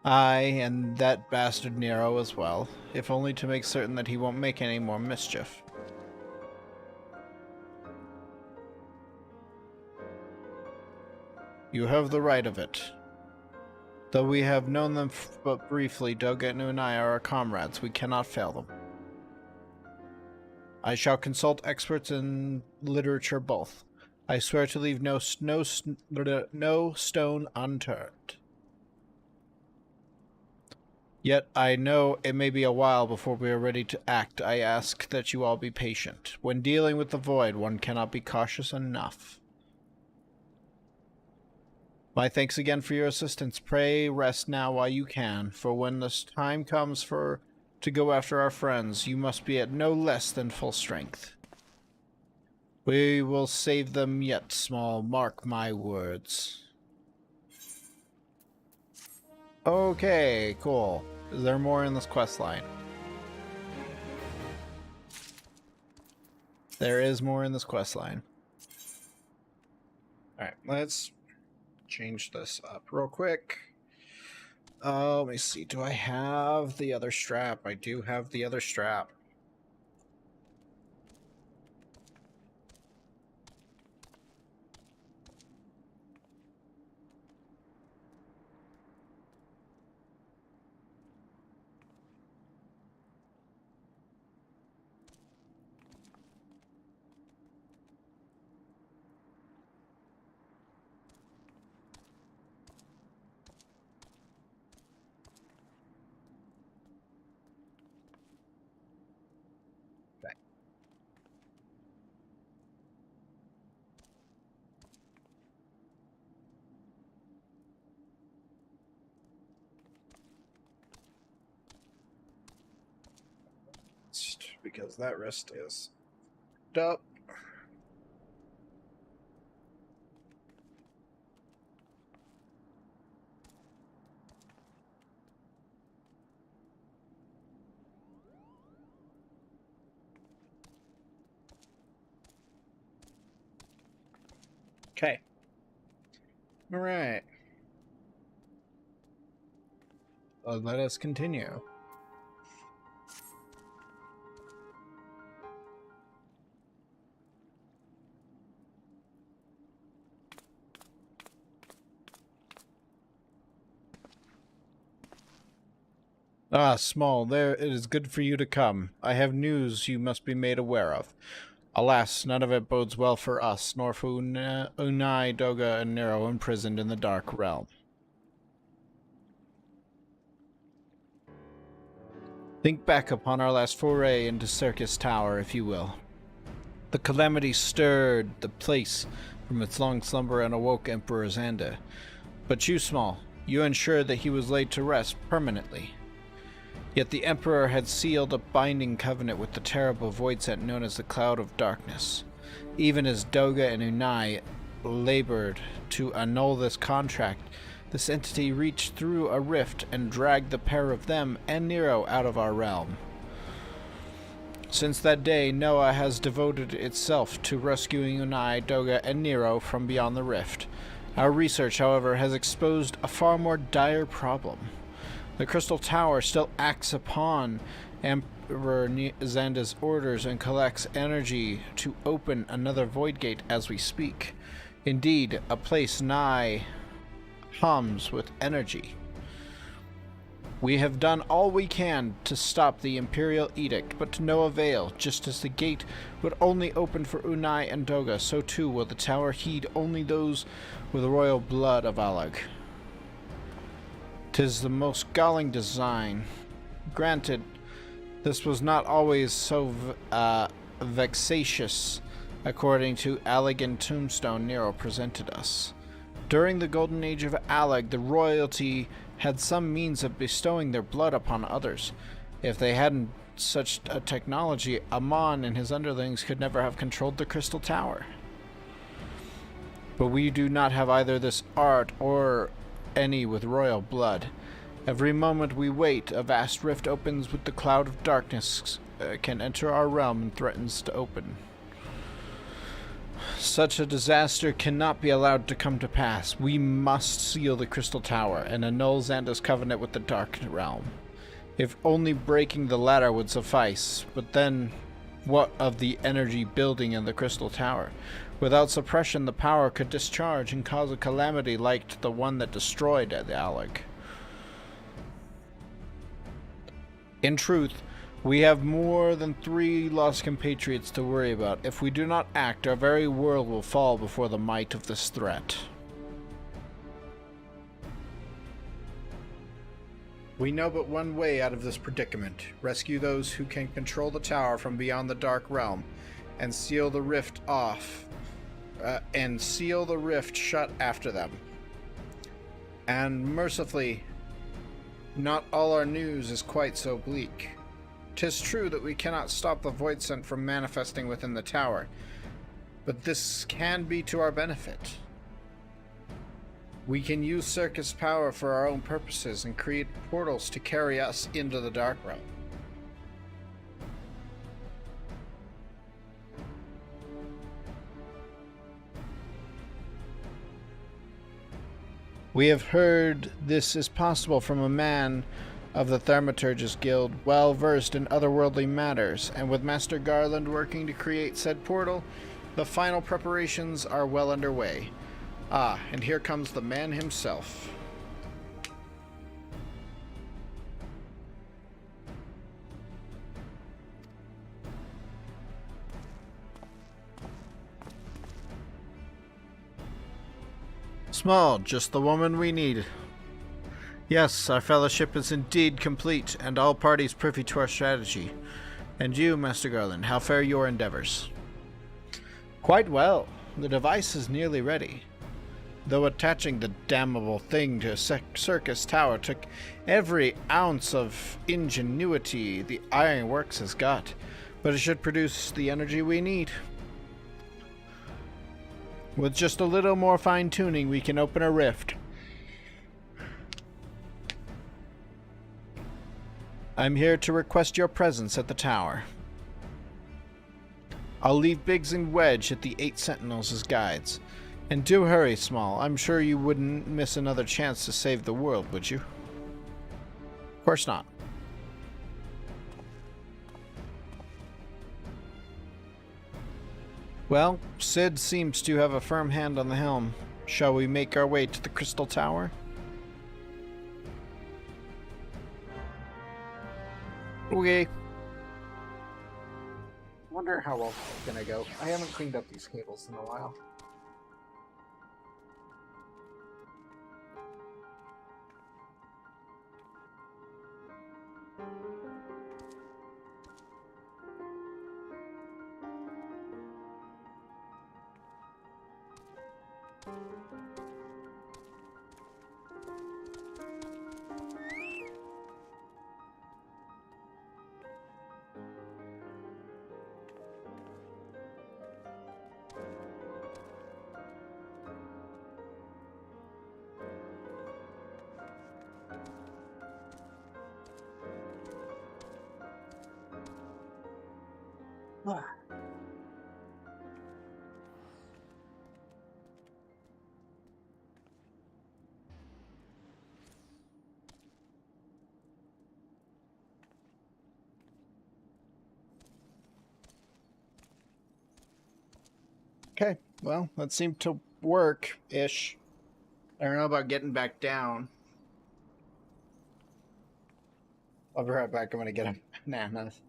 Aye, and that bastard Nero as well, if only to make certain that he won't make any more mischief. You have the right of it. Though we have known them but briefly, Doga and Unai are our comrades. We cannot fail them. I shall consult experts in literature both. I swear to leave no stone unturned. Yet I know it may be a while before we are ready to act. I ask that you all be patient. When dealing with the void, one cannot be cautious enough. My thanks again for your assistance. Pray rest now while you can, for when the time comes to go after our friends, you must be at no less than full strength. We will save them yet, Small. Mark my words. Okay, cool. Is there more in this quest line? There is more in this quest line. Alright, let's change this up real quick. Let me see. Do I have the other strap? I do have the other strap. Because that wrist is up. Okay. All right. Let us continue. Ah, Small, there it is good for you to come. I have news you must be made aware of. Alas, none of it bodes well for us, nor for Unai, Doga, and Nero imprisoned in the Dark Realm. Think back upon our last foray into Circus Tower, if you will. The calamity stirred the place from its long slumber and awoke Emperor Xander. But you, Small, you ensured that he was laid to rest permanently. Yet the Emperor had sealed a binding covenant with the terrible voidsent known as the Cloud of Darkness. Even as Doga and Unai labored to annul this contract, this entity reached through a rift and dragged the pair of them and Nero out of our realm. Since that day, Noah has devoted itself to rescuing Unai, Doga, and Nero from beyond the rift. Our research, however, has exposed a far more dire problem. The Crystal Tower still acts upon Emperor Xander's orders and collects energy to open another void gate as we speak. Indeed, a place nigh hums with energy. We have done all we can to stop the Imperial Edict, but to no avail. Just as the gate would only open for Unai and Doga, so too will the tower heed only those with the royal blood of Alag. 'Tis the most galling design. Granted, this was not always so vexatious, according to Allagan Tombstone Nero presented us. During the Golden Age of Alag, the royalty had some means of bestowing their blood upon others. If they hadn't such a technology, Amon and his underlings could never have controlled the Crystal Tower. But we do not have either this art or any with royal blood. Every moment we wait, a vast rift opens with the Cloud of Darkness can enter our realm and threatens to open. Such a disaster cannot be allowed to come to pass. We must seal the Crystal Tower and annul Xander's covenant with the Dark Realm. If only breaking the latter would suffice, but then what of the energy building in the Crystal Tower? Without suppression, the power could discharge and cause a calamity like the one that destroyed the Alec. In truth, we have more than 3 lost compatriots to worry about. If we do not act, our very world will fall before the might of this threat. We know but one way out of this predicament. Rescue those who can control the tower from beyond the Dark Realm, and seal the rift shut after them. And mercifully, not all our news is quite so bleak. 'Tis true that we cannot stop the void scent from manifesting within the tower, but this can be to our benefit. We can use circus power for our own purposes and create portals to carry us into the Dark Realm. We have heard this is possible from a man of the Thaumaturgist Guild, well versed in otherworldly matters, and with Master Garland working to create said portal, the final preparations are well underway. Ah, and here comes the man himself. Small, just the woman we need. Yes, our fellowship is indeed complete, and all parties privy to our strategy. And you, Master Garland, how fare your endeavors? Quite well. The device is nearly ready. Though attaching the damnable thing to a circus tower took every ounce of ingenuity the Ironworks has got, but it should produce the energy we need. With just a little more fine-tuning, we can open a rift. I'm here to request your presence at the tower. I'll leave Biggs and Wedge at the 8 Sentinels as guides. And do hurry, Small. I'm sure you wouldn't miss another chance to save the world, would you? Of course not. Well, Sid seems to have a firm hand on the helm. Shall we make our way to the Crystal Tower? Okay. Wonder how well it's gonna go. I haven't cleaned up these cables in a while. Okay, well, that seemed to work-ish. I don't know about getting back down. I'll be right back. I'm gonna get a bananas.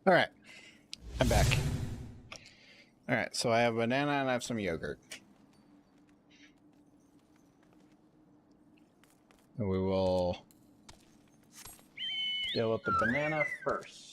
Alright, I'm back. Alright, so I have a banana and I have some yogurt. And we will deal with the banana first.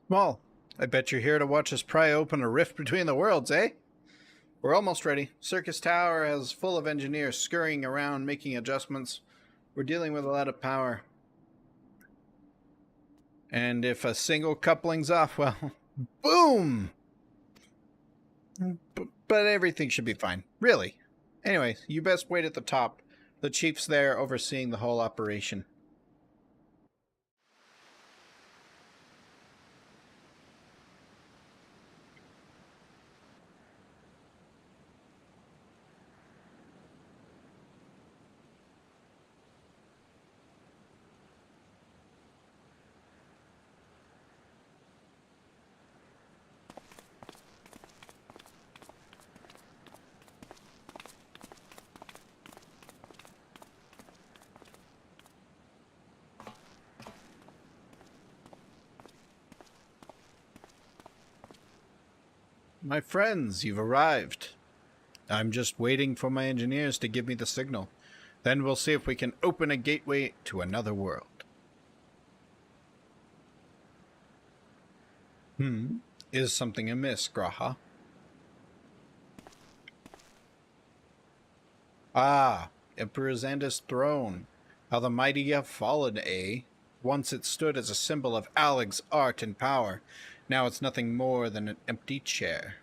Well, I bet you're here to watch us pry open a rift between the worlds, eh? We're almost ready. Circus Tower is full of engineers scurrying around making adjustments. We're dealing with a lot of power. And if a single coupling's off, well, boom! But everything should be fine. Really. Anyway, you best wait at the top. The chief's there overseeing the whole operation. My friends, you've arrived. I'm just waiting for my engineers to give me the signal. Then we'll see if we can open a gateway to another world. Is something amiss, Graha? Ah, Emperor Xanda's throne. How the mighty have fallen, eh? Once it stood as a symbol of Aleg's art and power. Now it's nothing more than an empty chair.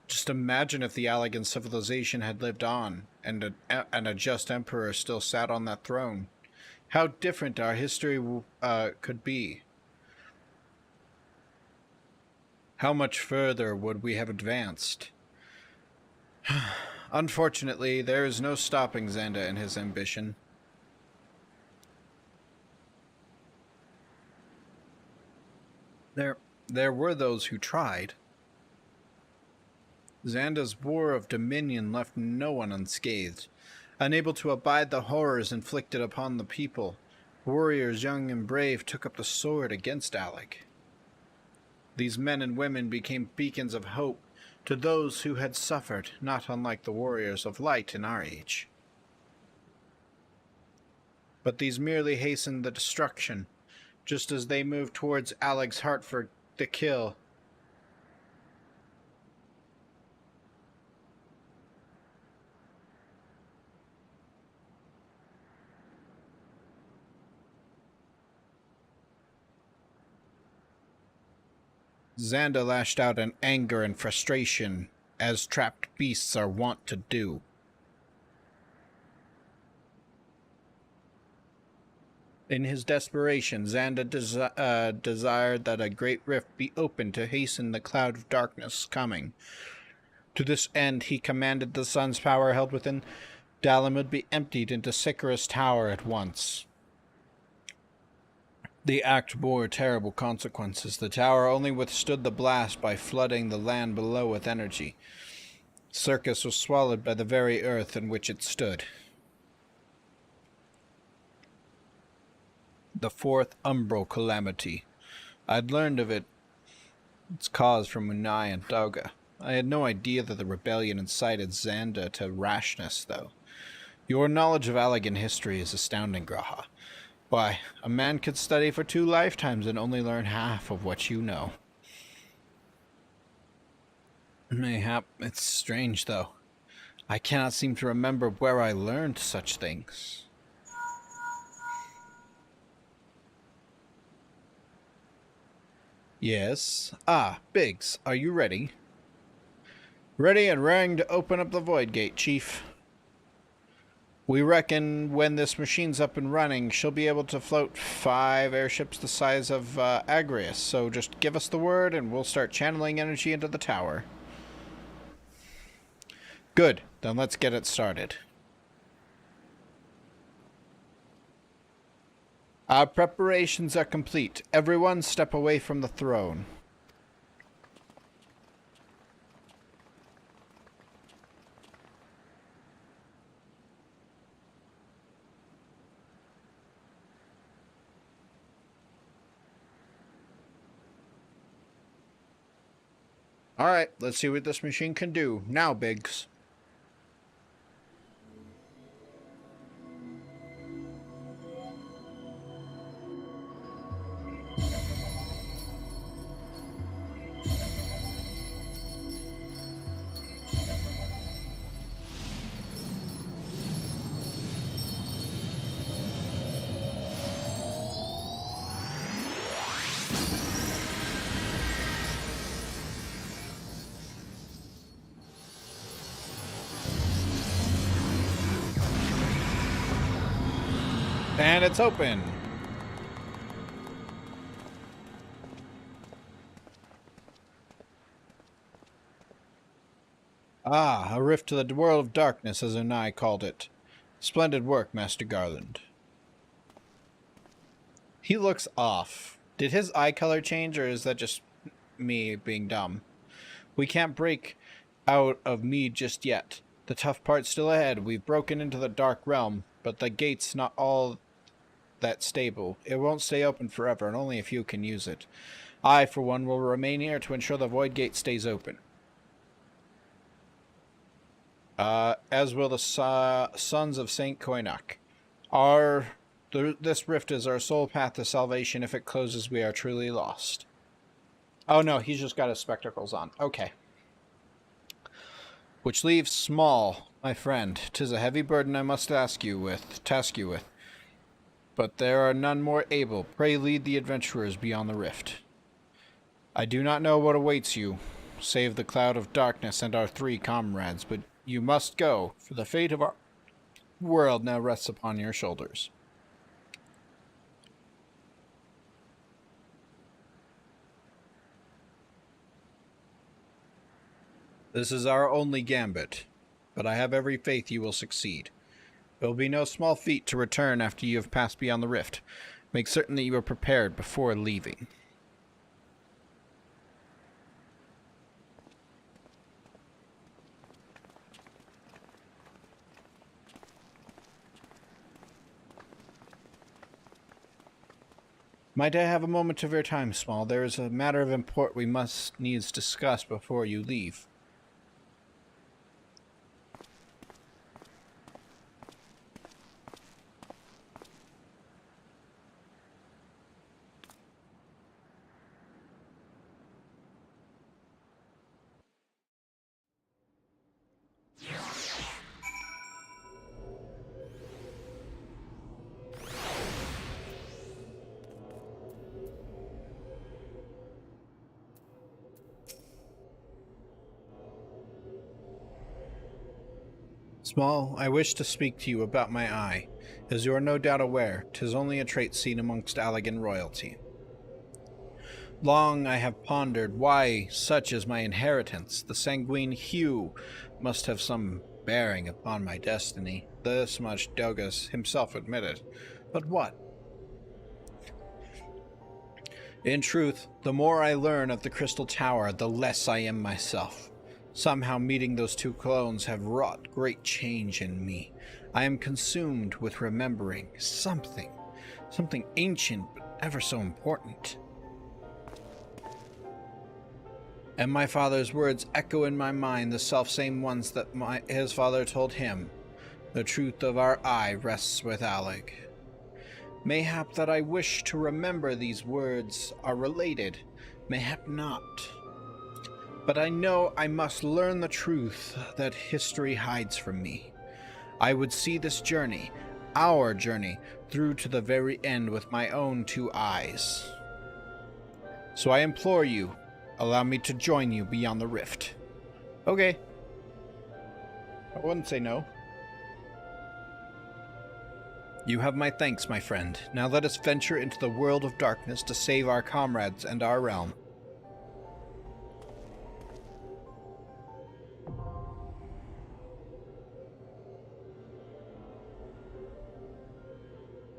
Just imagine if the Allegan civilization had lived on, and a just emperor still sat on that throne. How different our history could be. How much further would we have advanced? Unfortunately, there is no stopping Xanda and his ambition. There were those who tried. Xanda's war of dominion left no one unscathed. Unable to abide the horrors inflicted upon the people, warriors young and brave took up the sword against Aleg. These men and women became beacons of hope to those who had suffered, not unlike the warriors of light in our age. But these merely hastened the destruction, just as they moved towards Aleg's heart for the kill. Xanda lashed out in anger and frustration, as trapped beasts are wont to do. In his desperation, Xanda desired that a great rift be opened to hasten the cloud of darkness coming. To this end, he commanded the sun's power held within Dalamud be emptied into Sycharis Tower at once. The act bore terrible consequences. The tower only withstood the blast by flooding the land below with energy. Circus was swallowed by the very earth in which it stood. The fourth umbral calamity. I'd learned of its cause from Unai and Dauga. I had no idea that the rebellion incited Xanda to rashness, though. Your knowledge of Allegan history is astounding, Graha. Why, a man could study for 2 lifetimes and only learn half of what you know. Mayhap it's strange, though. I cannot seem to remember where I learned such things. Yes. Ah, Biggs, are you ready? Ready and raring to open up the Void Gate, Chief. We reckon when this machine's up and running, she'll be able to float 5 airships the size of Agrius, so just give us the word and we'll start channeling energy into the tower. Good, then let's get it started. Our preparations are complete. Everyone step away from the throne. Alright, let's see what this machine can do. Now, Biggs. And it's open. Ah, a rift to the world of darkness, as Unai called it. Splendid work, Master Garland. He looks off. Did his eye color change, or is that just me being dumb? We can't break out of Mead just yet. The tough part's still ahead. We've broken into the Dark Realm, but the gate's not all that stable. It won't stay open forever, and only a few can use it. I, for one, will remain here to ensure the Void Gate stays open. As will the sons of Saint Koinak. This rift is our sole path to salvation. If it closes, we are truly lost. Oh no, he's just got his spectacles on. Okay. Which leaves Small, my friend. 'Tis a heavy burden I must task you with. But there are none more able. Pray lead the adventurers beyond the rift. I do not know what awaits you, save the cloud of darkness and our 3 comrades, but you must go, for the fate of our world now rests upon your shoulders. This is our only gambit, but I have every faith you will succeed. It will be no small feat to return after you have passed beyond the rift. Make certain that you are prepared before leaving. Might I have a moment of your time, Small? There is a matter of import we must needs discuss before you leave. Small, I wish to speak to you about my eye. As you are no doubt aware, 'tis only a trait seen amongst Allagan royalty. Long I have pondered why such is my inheritance. The sanguine hue must have some bearing upon my destiny. This much Dogus himself admitted. But what? In truth, the more I learn of the Crystal Tower, the less I am myself. Somehow meeting those 2 clones have wrought great change in me. I am consumed with remembering something ancient but ever so important. And my father's words echo in my mind, the selfsame ones that his father told him. The truth of our eye rests with Alec. Mayhap that I wish to remember these words are related, mayhap not. But I know I must learn the truth that history hides from me. I would see this journey, our journey, through to the very end with my own 2 eyes. So I implore you, allow me to join you beyond the rift. Okay. I wouldn't say no. You have my thanks, my friend. Now let us venture into the world of darkness to save our comrades and our realm.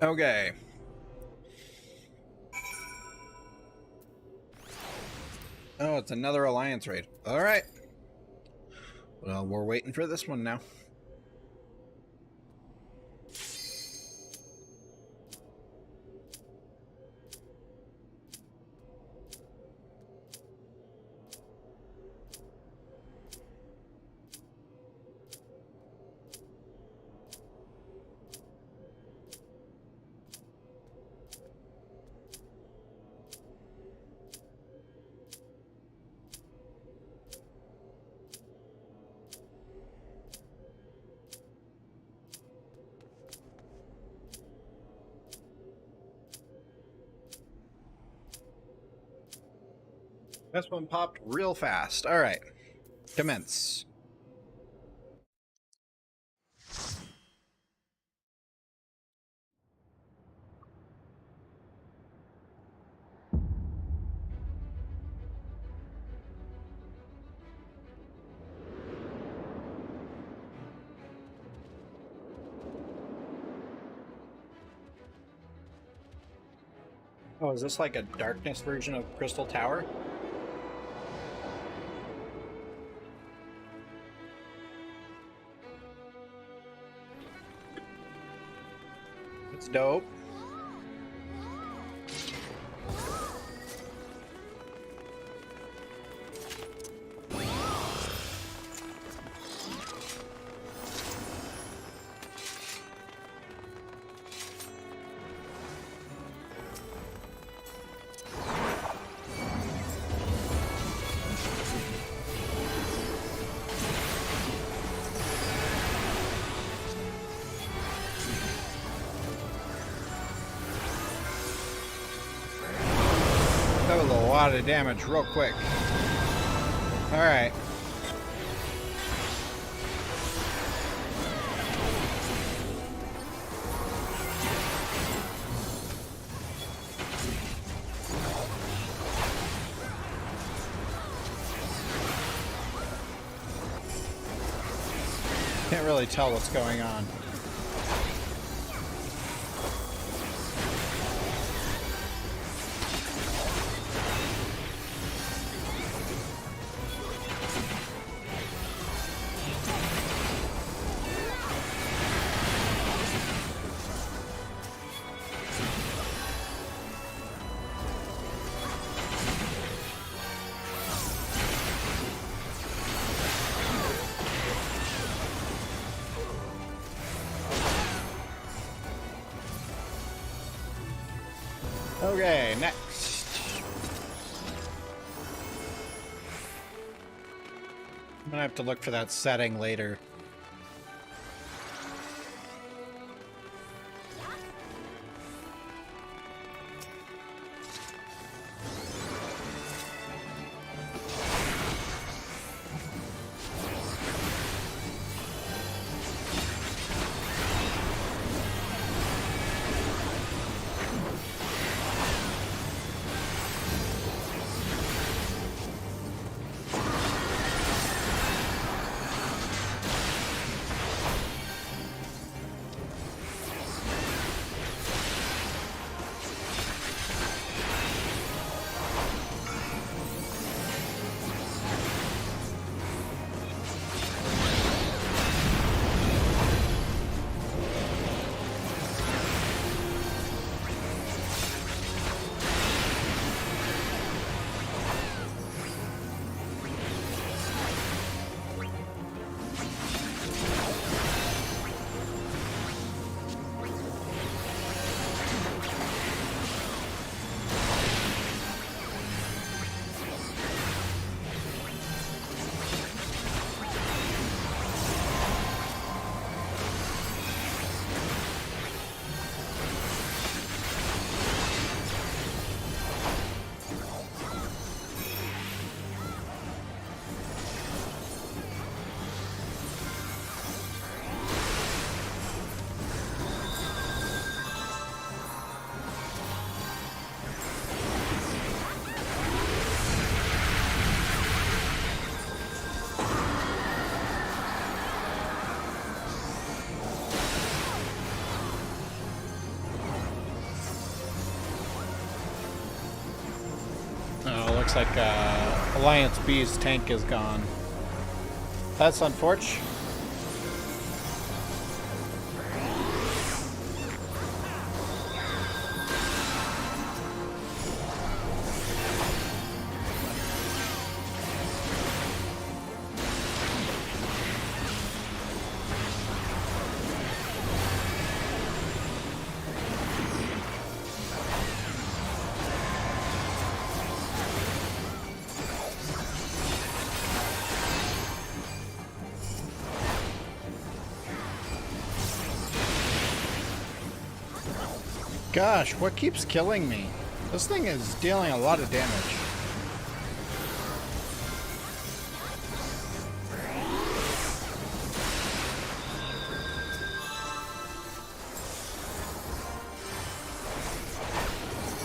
Okay. Oh, it's another alliance raid. All right. Well, we're waiting for this one now. This one popped real fast. All right. Commence. Oh, is this like a darkness version of Crystal Tower? It's dope. That was a lot of damage real quick. Alright. Can't really tell what's going on. Okay, next. I'm gonna have to look for that setting later. like Alliance B's tank is gone. That's unfortunate. Gosh, what keeps killing me? This thing is dealing a lot of damage.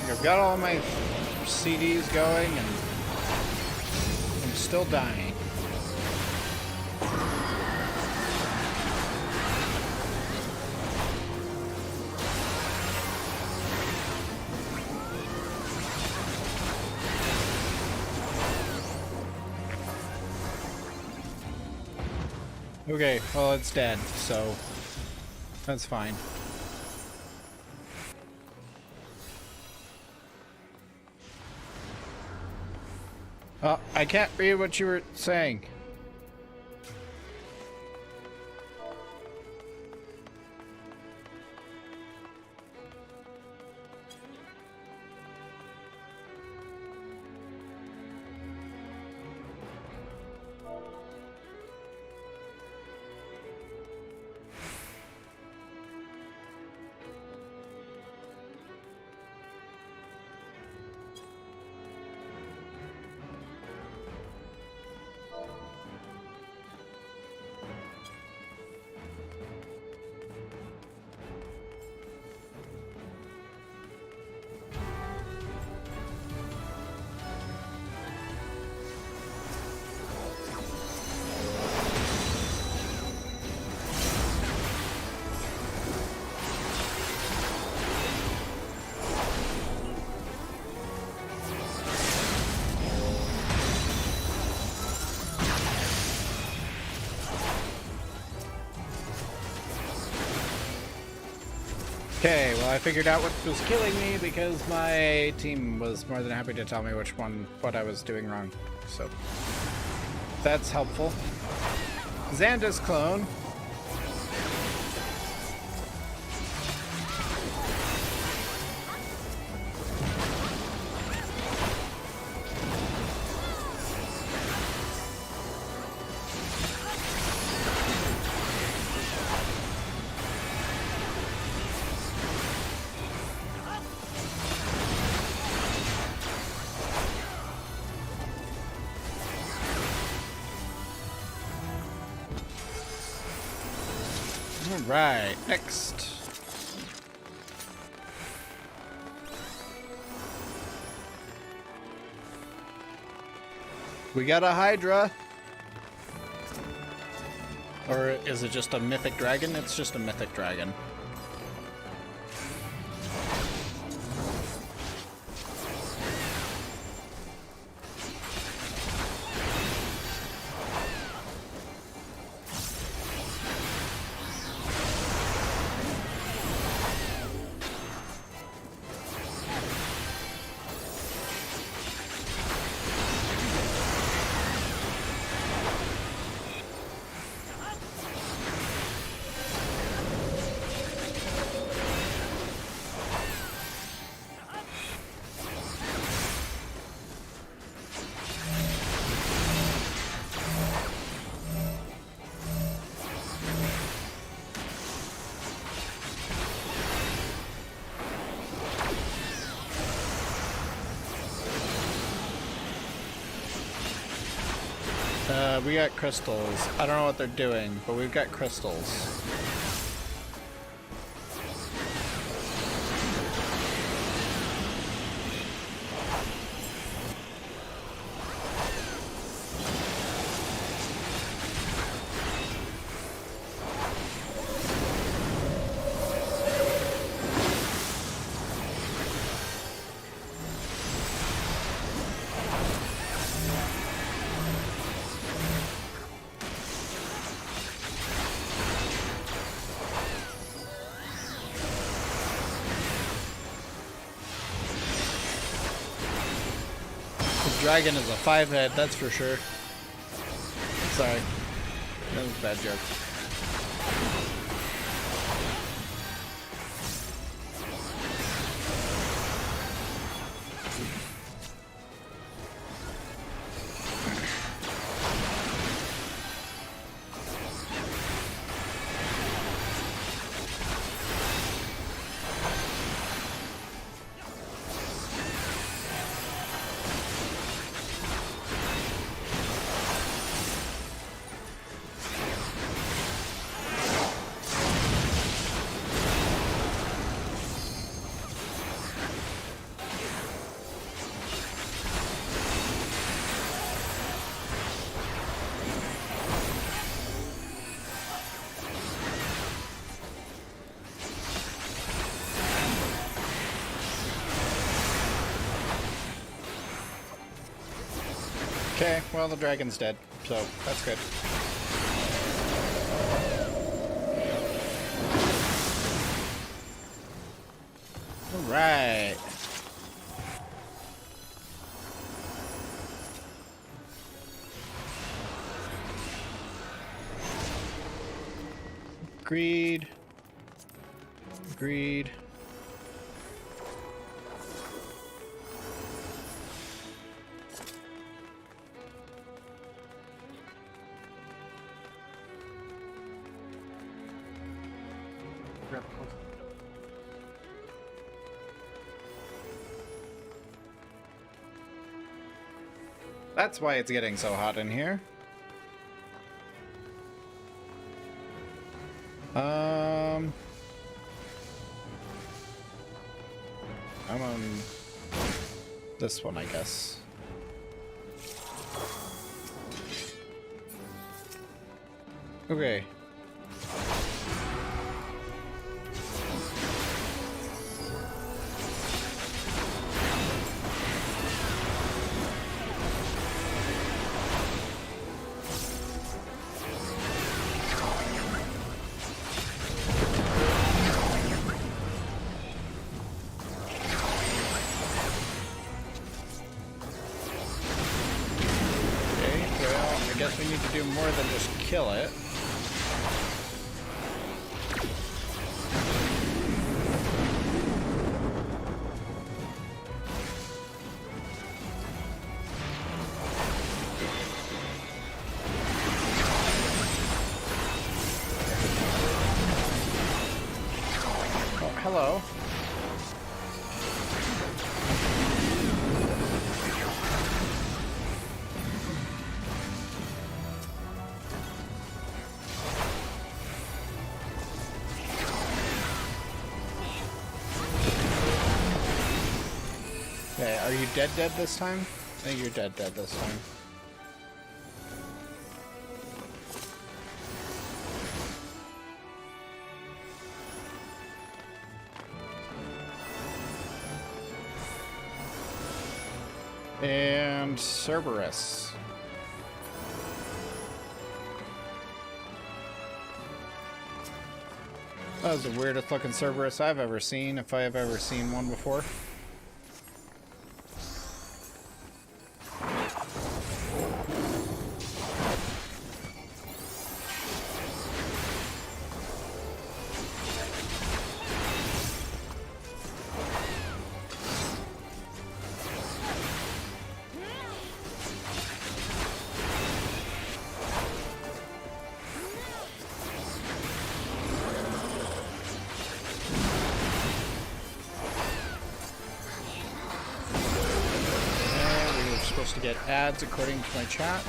I've got all my CDs going and I'm still dying. Okay, well, it's dead, so that's fine. I can't read what you were saying. Okay, well, I figured out what was killing me because my team was more than happy to tell me what I was doing wrong. So that's helpful. Xanda's clone. Right, next. We got a Hydra. Or is it just a mythic dragon? It's just a mythic dragon. We got crystals. I don't know what they're doing, but we've got crystals. dragon is a 5-head, that's for sure. Sorry. That was a bad joke. Okay, well, the dragon's dead, so that's good. Alright. Greed. Greed. That's why it's getting so hot in here. I'm on this one, I guess. Okay. I guess we need to do more than just kill it. Oh, hello. Okay, are you dead this time? I think you're dead this time. And Cerberus. That was the weirdest looking Cerberus I've ever seen, if I have ever seen one before. Supposed to get ads according to my chat.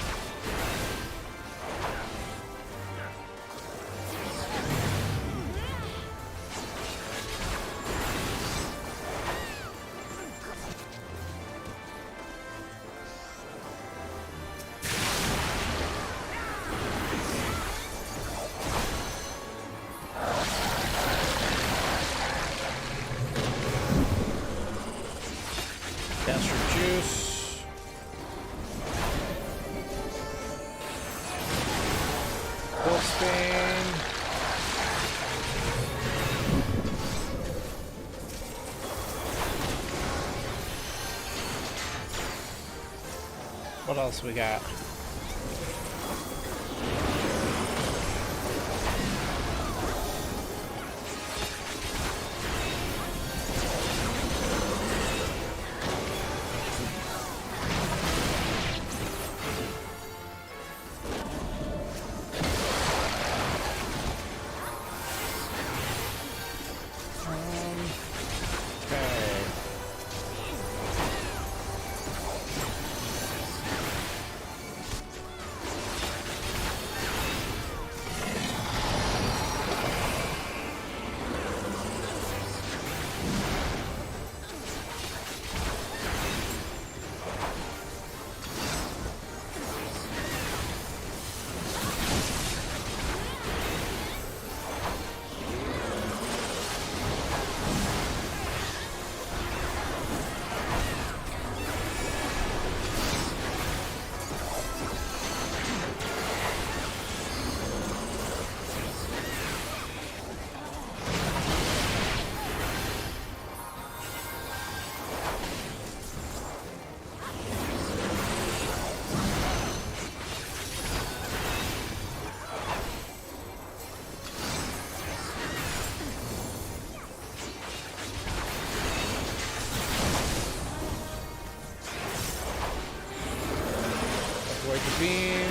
Caster juice. Spain. What else we got? Okay. Avoid the beam.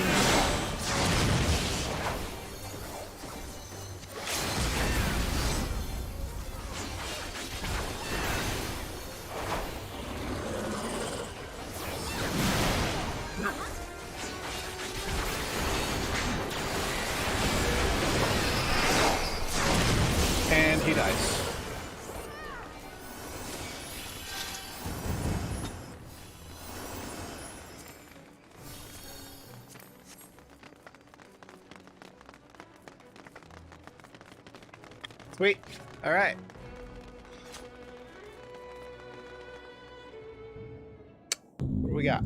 And he dies. Sweet. All right. What do we got?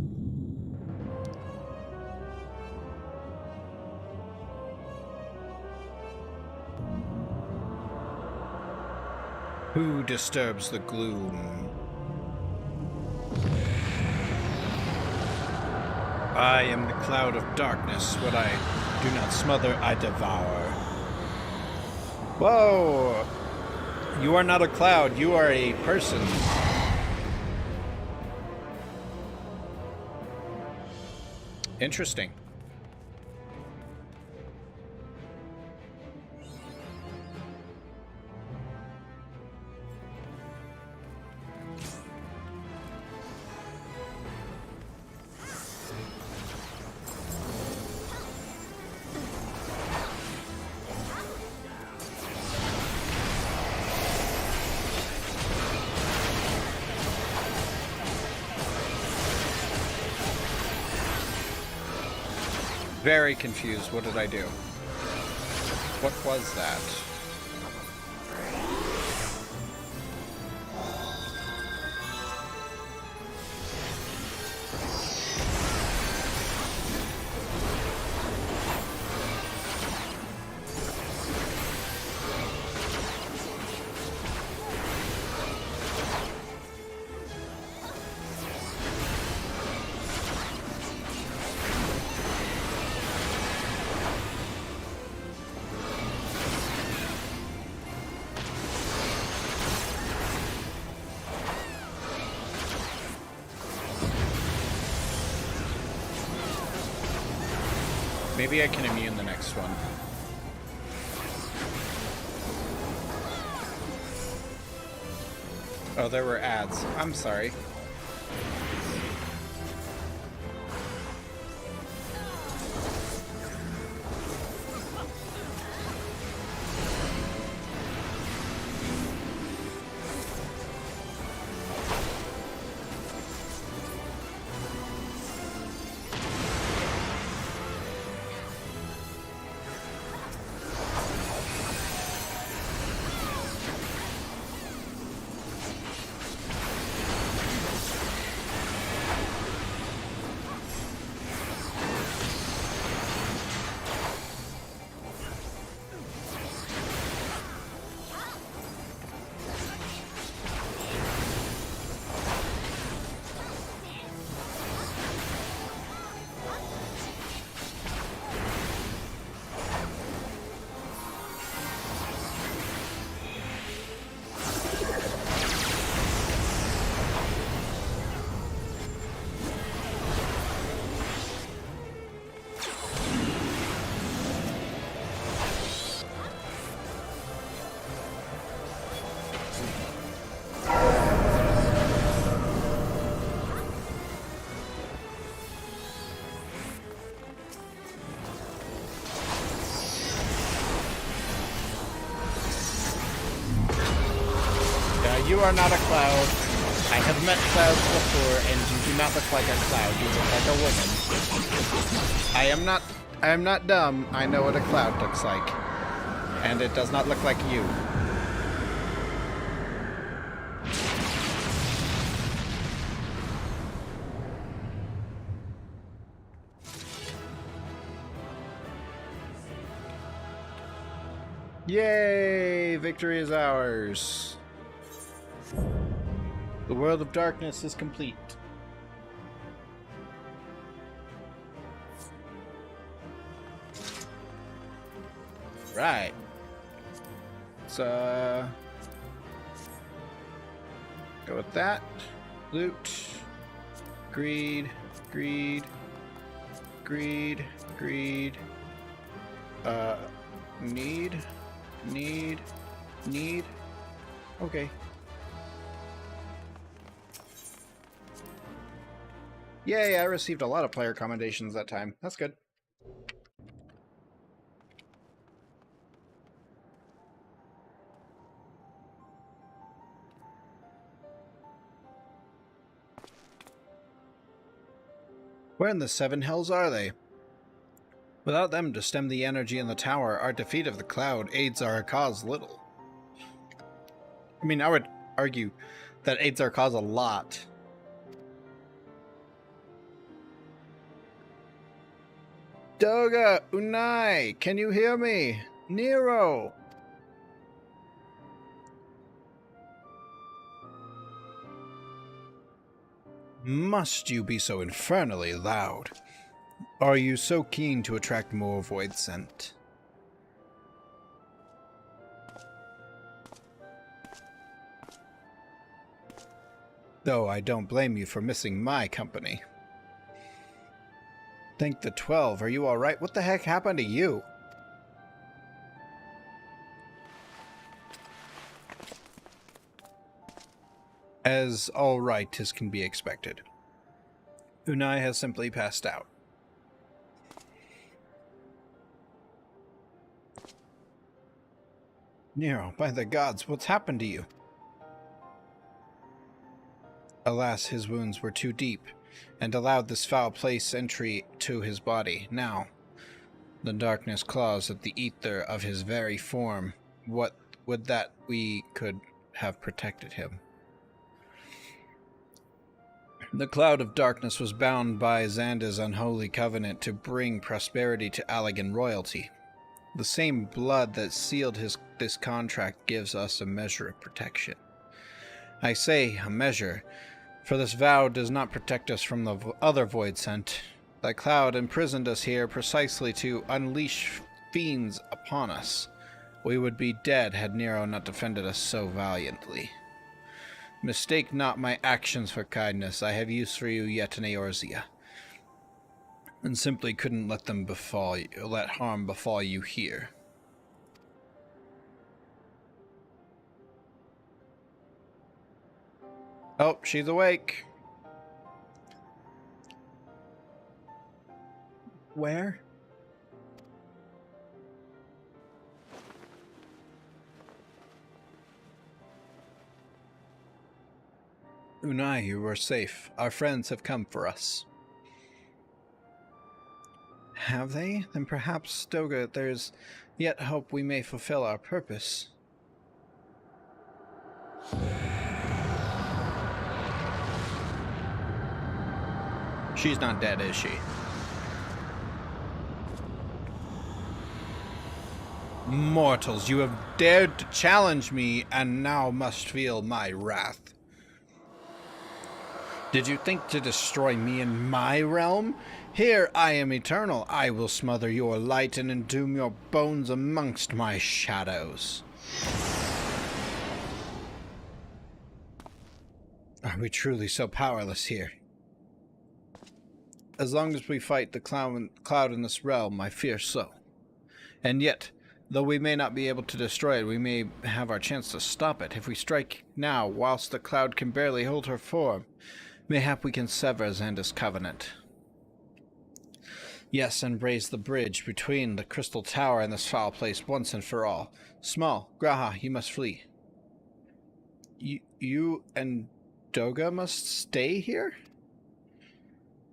Who disturbs the gloom? I am the cloud of darkness. What I do not smother, I devour. Whoa! You are not a cloud, you are a person. Interesting. Very confused. What did I do? What was that? Maybe I can immune the next one. Oh, there were ads. I'm sorry. you are not a cloud. I have met clouds before, and you do not look like a cloud. You look like a woman. I am not dumb. I know what a cloud looks like. And it does not look like you. Yay! Victory is ours. The world of darkness is complete. Right. Let's go with that. Loot. Greed. Greed. Greed. Greed. Need. Need. Need. Okay. Yay, I received a lot of player commendations that time. That's good. Where in the seven hells are they? Without them to stem the energy in the tower, our defeat of the cloud aids our cause little. I mean, I would argue that aids our cause a lot. Doga, Unai, can you hear me? Nero! Must you be so infernally loud? Are you so keen to attract more void scent? Though I don't blame you for missing my company. Thank the 12. Are you alright? What the heck happened to you? As alright as can be expected. Unai has simply passed out. Nero, by the gods, what's happened to you? Alas, his wounds were too deep, and allowed this foul place entry to his body. Now, the darkness claws at the ether of his very form. What would that we could have protected him? The cloud of darkness was bound by Xanda's unholy covenant to bring prosperity to Allagan royalty. The same blood that sealed this contract gives us a measure of protection. I say a measure, for this vow does not protect us from the other void scent. That cloud imprisoned us here precisely to unleash fiends upon us. We would be dead had Nero not defended us so valiantly. Mistake not my actions for kindness. I have use for you yet in Eorzea, and simply couldn't let them let harm befall you here. Oh, she's awake. Where? Unai, you are safe. Our friends have come for us. Have they? Then perhaps, Doga, there's yet hope we may fulfill our purpose. She's not dead, is she? Mortals, you have dared to challenge me, and now must feel my wrath. Did you think to destroy me in my realm? Here I am eternal. I will smother your light and entomb your bones amongst my shadows. Are we truly so powerless here? As long as we fight the cloud in this realm, I fear so. And yet, though we may not be able to destroy it, we may have our chance to stop it. If we strike now, whilst the cloud can barely hold her form, mayhap we can sever Xanda's covenant. Yes, and raise the bridge between the crystal tower and this foul place once and for all. Small, Graha, you must flee. You and Doga must stay here?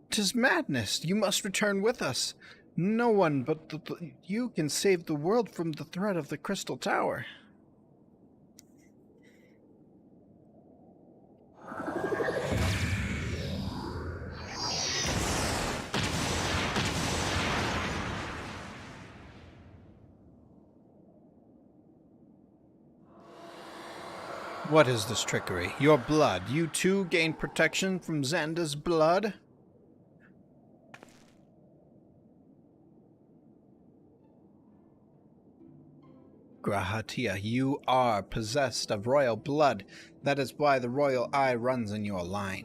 'Tis madness. You must return with us. No one but you can save the world from the threat of the Crystal Tower. What is this trickery? Your blood. You too gain protection from Xanda's blood? Grahatia, you are possessed of royal blood. That is why the royal eye runs in your line.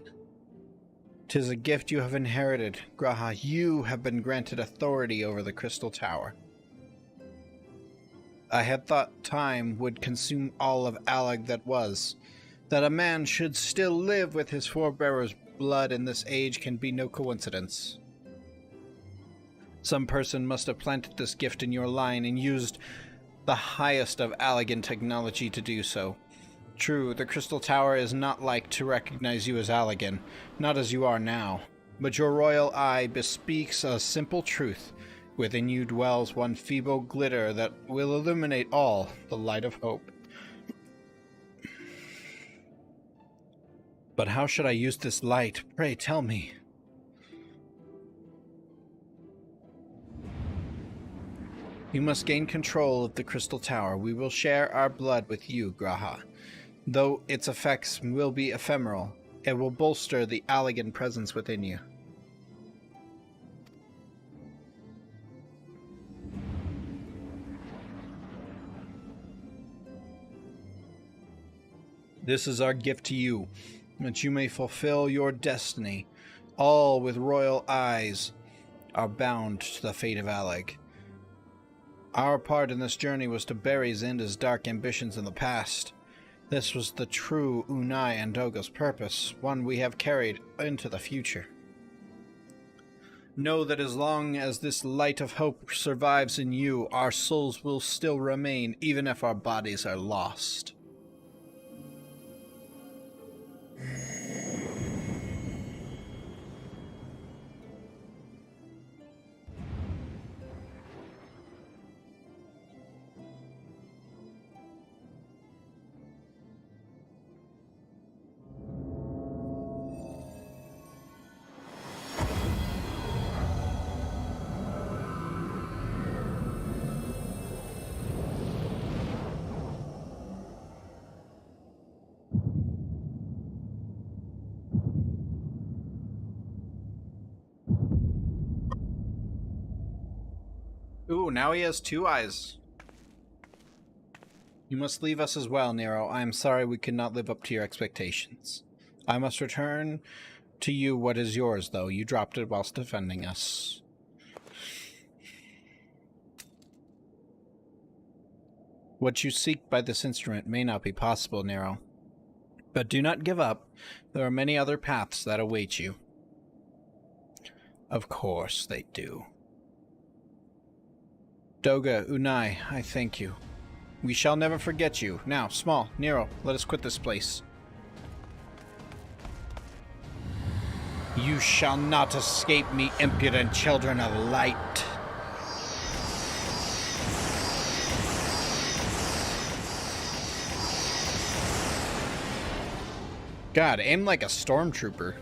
'Tis a gift you have inherited. Graha, you have been granted authority over the Crystal Tower. I had thought time would consume all of Allag that was. That a man should still live with his forebearers' blood in this age can be no coincidence. Some person must have planted this gift in your line and used the highest of Allagan technology to do so. True, the Crystal Tower is not like to recognize you as Allagan, not as you are now, but your royal eye bespeaks a simple truth. Within you dwells one feeble glitter that will illuminate all, the light of hope. But how should I use this light? Pray tell me. You must gain control of the Crystal Tower. We will share our blood with you, Graha. Though its effects will be ephemeral, it will bolster the Allagan presence within you. This is our gift to you, that you may fulfill your destiny. All with royal eyes are bound to the fate of Allag. Our part in this journey was to bury Xanda's dark ambitions in the past. This was the true Unai and Doga's purpose, one we have carried into the future. Know that as long as this light of hope survives in you, our souls will still remain, even if our bodies are lost. Ooh, now he has two eyes. You must leave us as well, Nero. I am sorry we could not live up to your expectations. I must return to you what is yours, though. You dropped it whilst defending us. What you seek by this instrument may not be possible, Nero. But do not give up. There are many other paths that await you. Of course they do. Doga, Unai, I thank you. We shall never forget you. Now, Small, Nero, let us quit this place. You shall not escape me, impudent children of light. God, aim like a stormtrooper.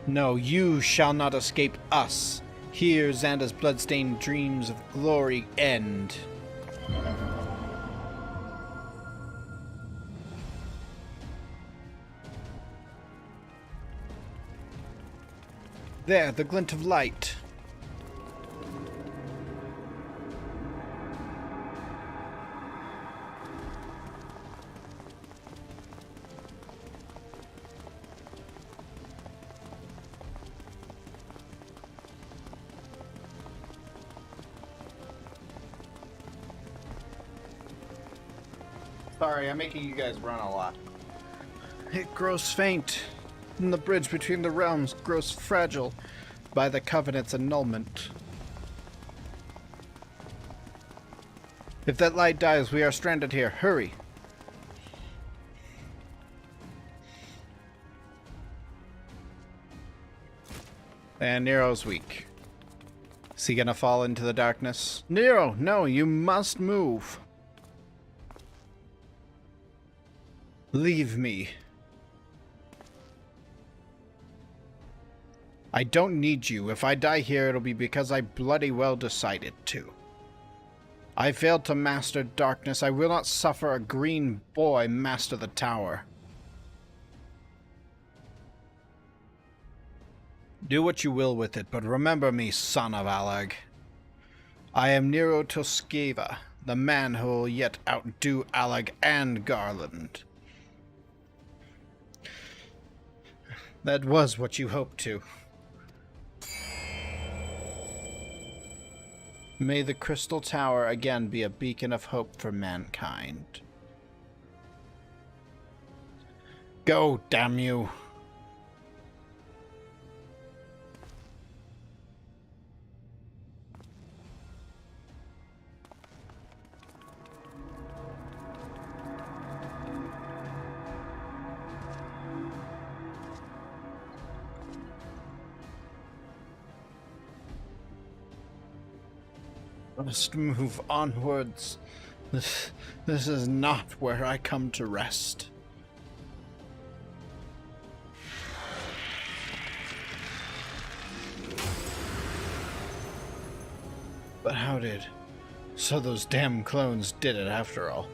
No, you shall not escape us. Here Xanda's bloodstained dreams of glory end. There, the glint of light. Sorry, I'm making you guys run a lot. It grows faint, and the bridge between the realms grows fragile by the Covenant's annulment. If that light dies, we are stranded here. Hurry! And Nero's weak. Is he gonna fall into the darkness? Nero, no, you must move. Leave me. I don't need you. If I die here, it'll be because I bloody well decided to. I failed to master darkness. I will not suffer a green boy master the tower. Do what you will with it, but remember me, son of Alag. I am Nero Tosceva, the man who will yet outdo Alag and Garland. That was what you hoped to. May the Crystal Tower again be a beacon of hope for mankind. Go, damn you! Must move onwards. This is not where I come to rest. But how did... So those damn clones did it after all.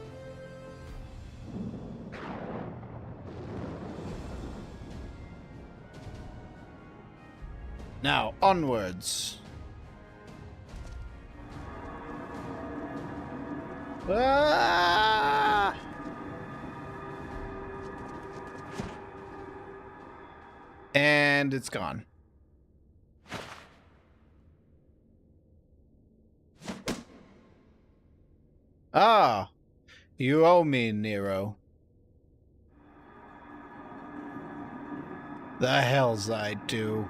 Now, onwards. Ah! And it's gone. Ah, you owe me, Nero. The hells I do.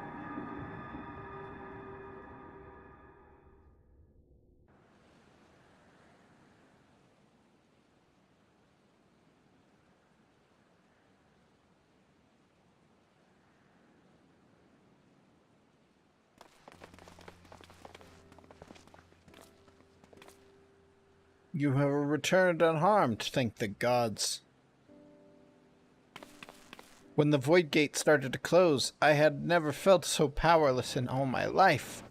You have returned unharmed, thank the gods. When the void gate started to close, I had never felt so powerless in all my life.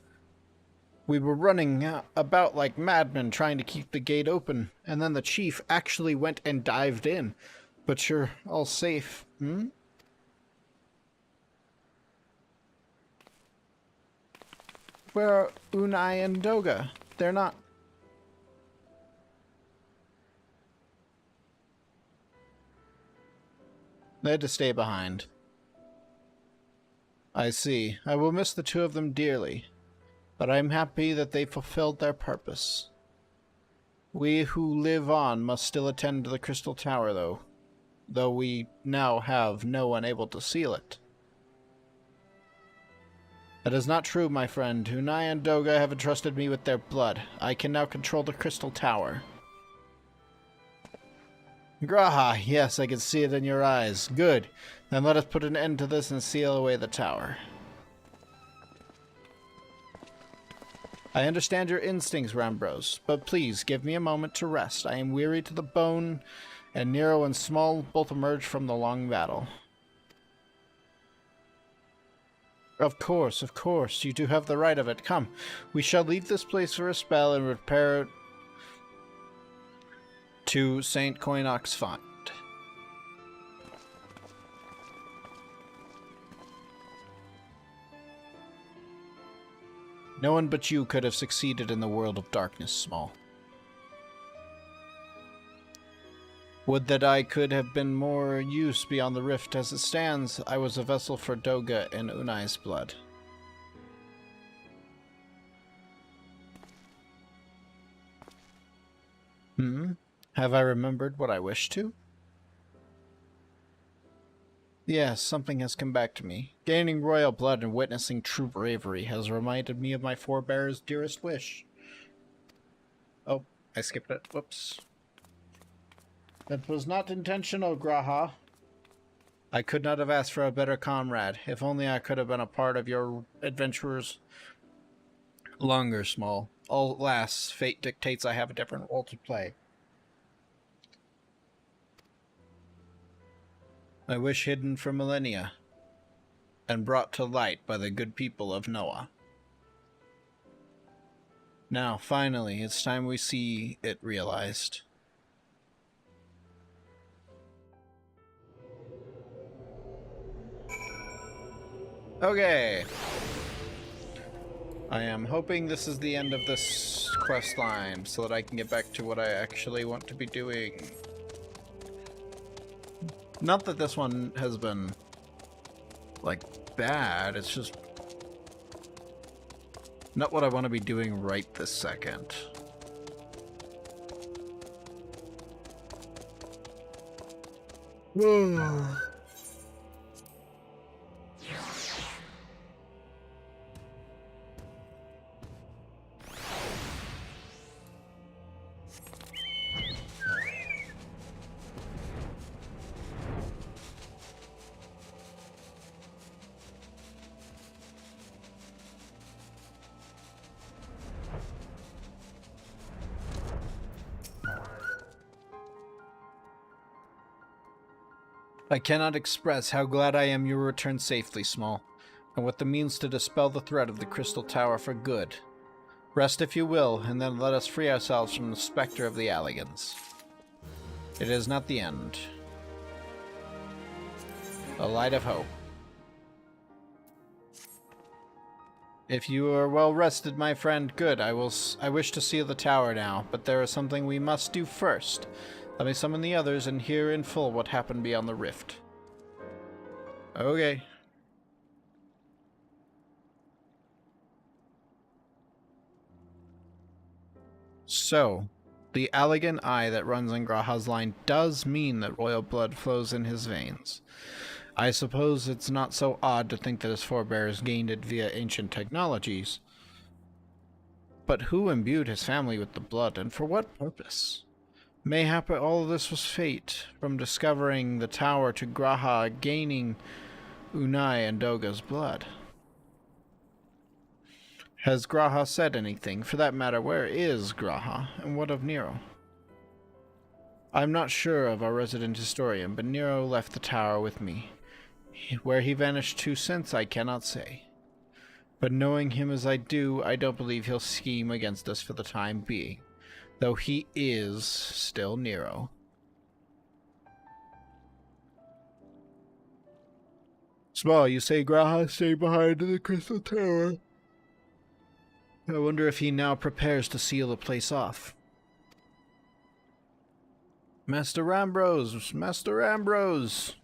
We were running about like madmen trying to keep the gate open, and then the chief actually went and dived in. But you're all safe, hmm? Where are Unai and Doga? They're not... They had to stay behind. I see. I will miss the two of them dearly, but I am happy that they fulfilled their purpose. We who live on must still attend to the Crystal Tower, though we now have no one able to seal it. That is not true, my friend. Unai and Doga have entrusted me with their blood. I can now control the Crystal Tower. Graha, yes, I can see it in your eyes. Good. Then let us put an end to this and seal away the tower. I understand your instincts, Rambros, but please give me a moment to rest. I am weary to the bone, and Nero and Small both emerged from the long battle. Of course, you do have the right of it. Come, we shall leave this place for a spell and repair to St. Coinox Font. No one but you could have succeeded in the world of darkness, Small. Would that I could have been more use beyond the rift. As it stands, I was a vessel for Doga and Unai's blood. Have I remembered what I wished to? Yes, something has come back to me. Gaining royal blood and witnessing true bravery has reminded me of my forebear's dearest wish. Oh, I skipped it. Whoops. That was not intentional, Graha. I could not have asked for a better comrade. If only I could have been a part of your adventures longer, Small. Alas, fate dictates I have a different role to play. My wish hidden for millennia, and brought to light by the good people of Noah. Now, finally, it's time we see it realized. Okay. I am hoping this is the end of this quest line, so that I can get back to what I actually want to be doing. Not that this one has been, like, bad, it's just not what I want to be doing right this second. I cannot express how glad I am you returned safely, Small, and with the means to dispel the threat of the Crystal Tower for good. Rest if you will, and then let us free ourselves from the specter of the Alligans. It is not the end. A light of hope. If you are well rested, my friend, good. I wish to seal the tower now, but there is something we must do first. Let me summon the others and hear in full what happened beyond the rift. Okay. So, the Allagan eye that runs in Graha's line does mean that royal blood flows in his veins. I suppose it's not so odd to think that his forebears gained it via ancient technologies. But who imbued his family with the blood, and for what purpose? Mayhap all of this was fate, from discovering the tower to Graha gaining Unai and Doga's blood. Has Graha said anything? For that matter, where is Graha, and what of Nero? I'm not sure of our resident historian, but Nero left the tower with me. Where he vanished to since, I cannot say. But knowing him as I do, I don't believe he'll scheme against us for the time being. Though he is still Nero. Small, you say Graha stayed behind in the Crystal Tower. I wonder if he now prepares to seal the place off. Master Ambrose! Master Ambrose!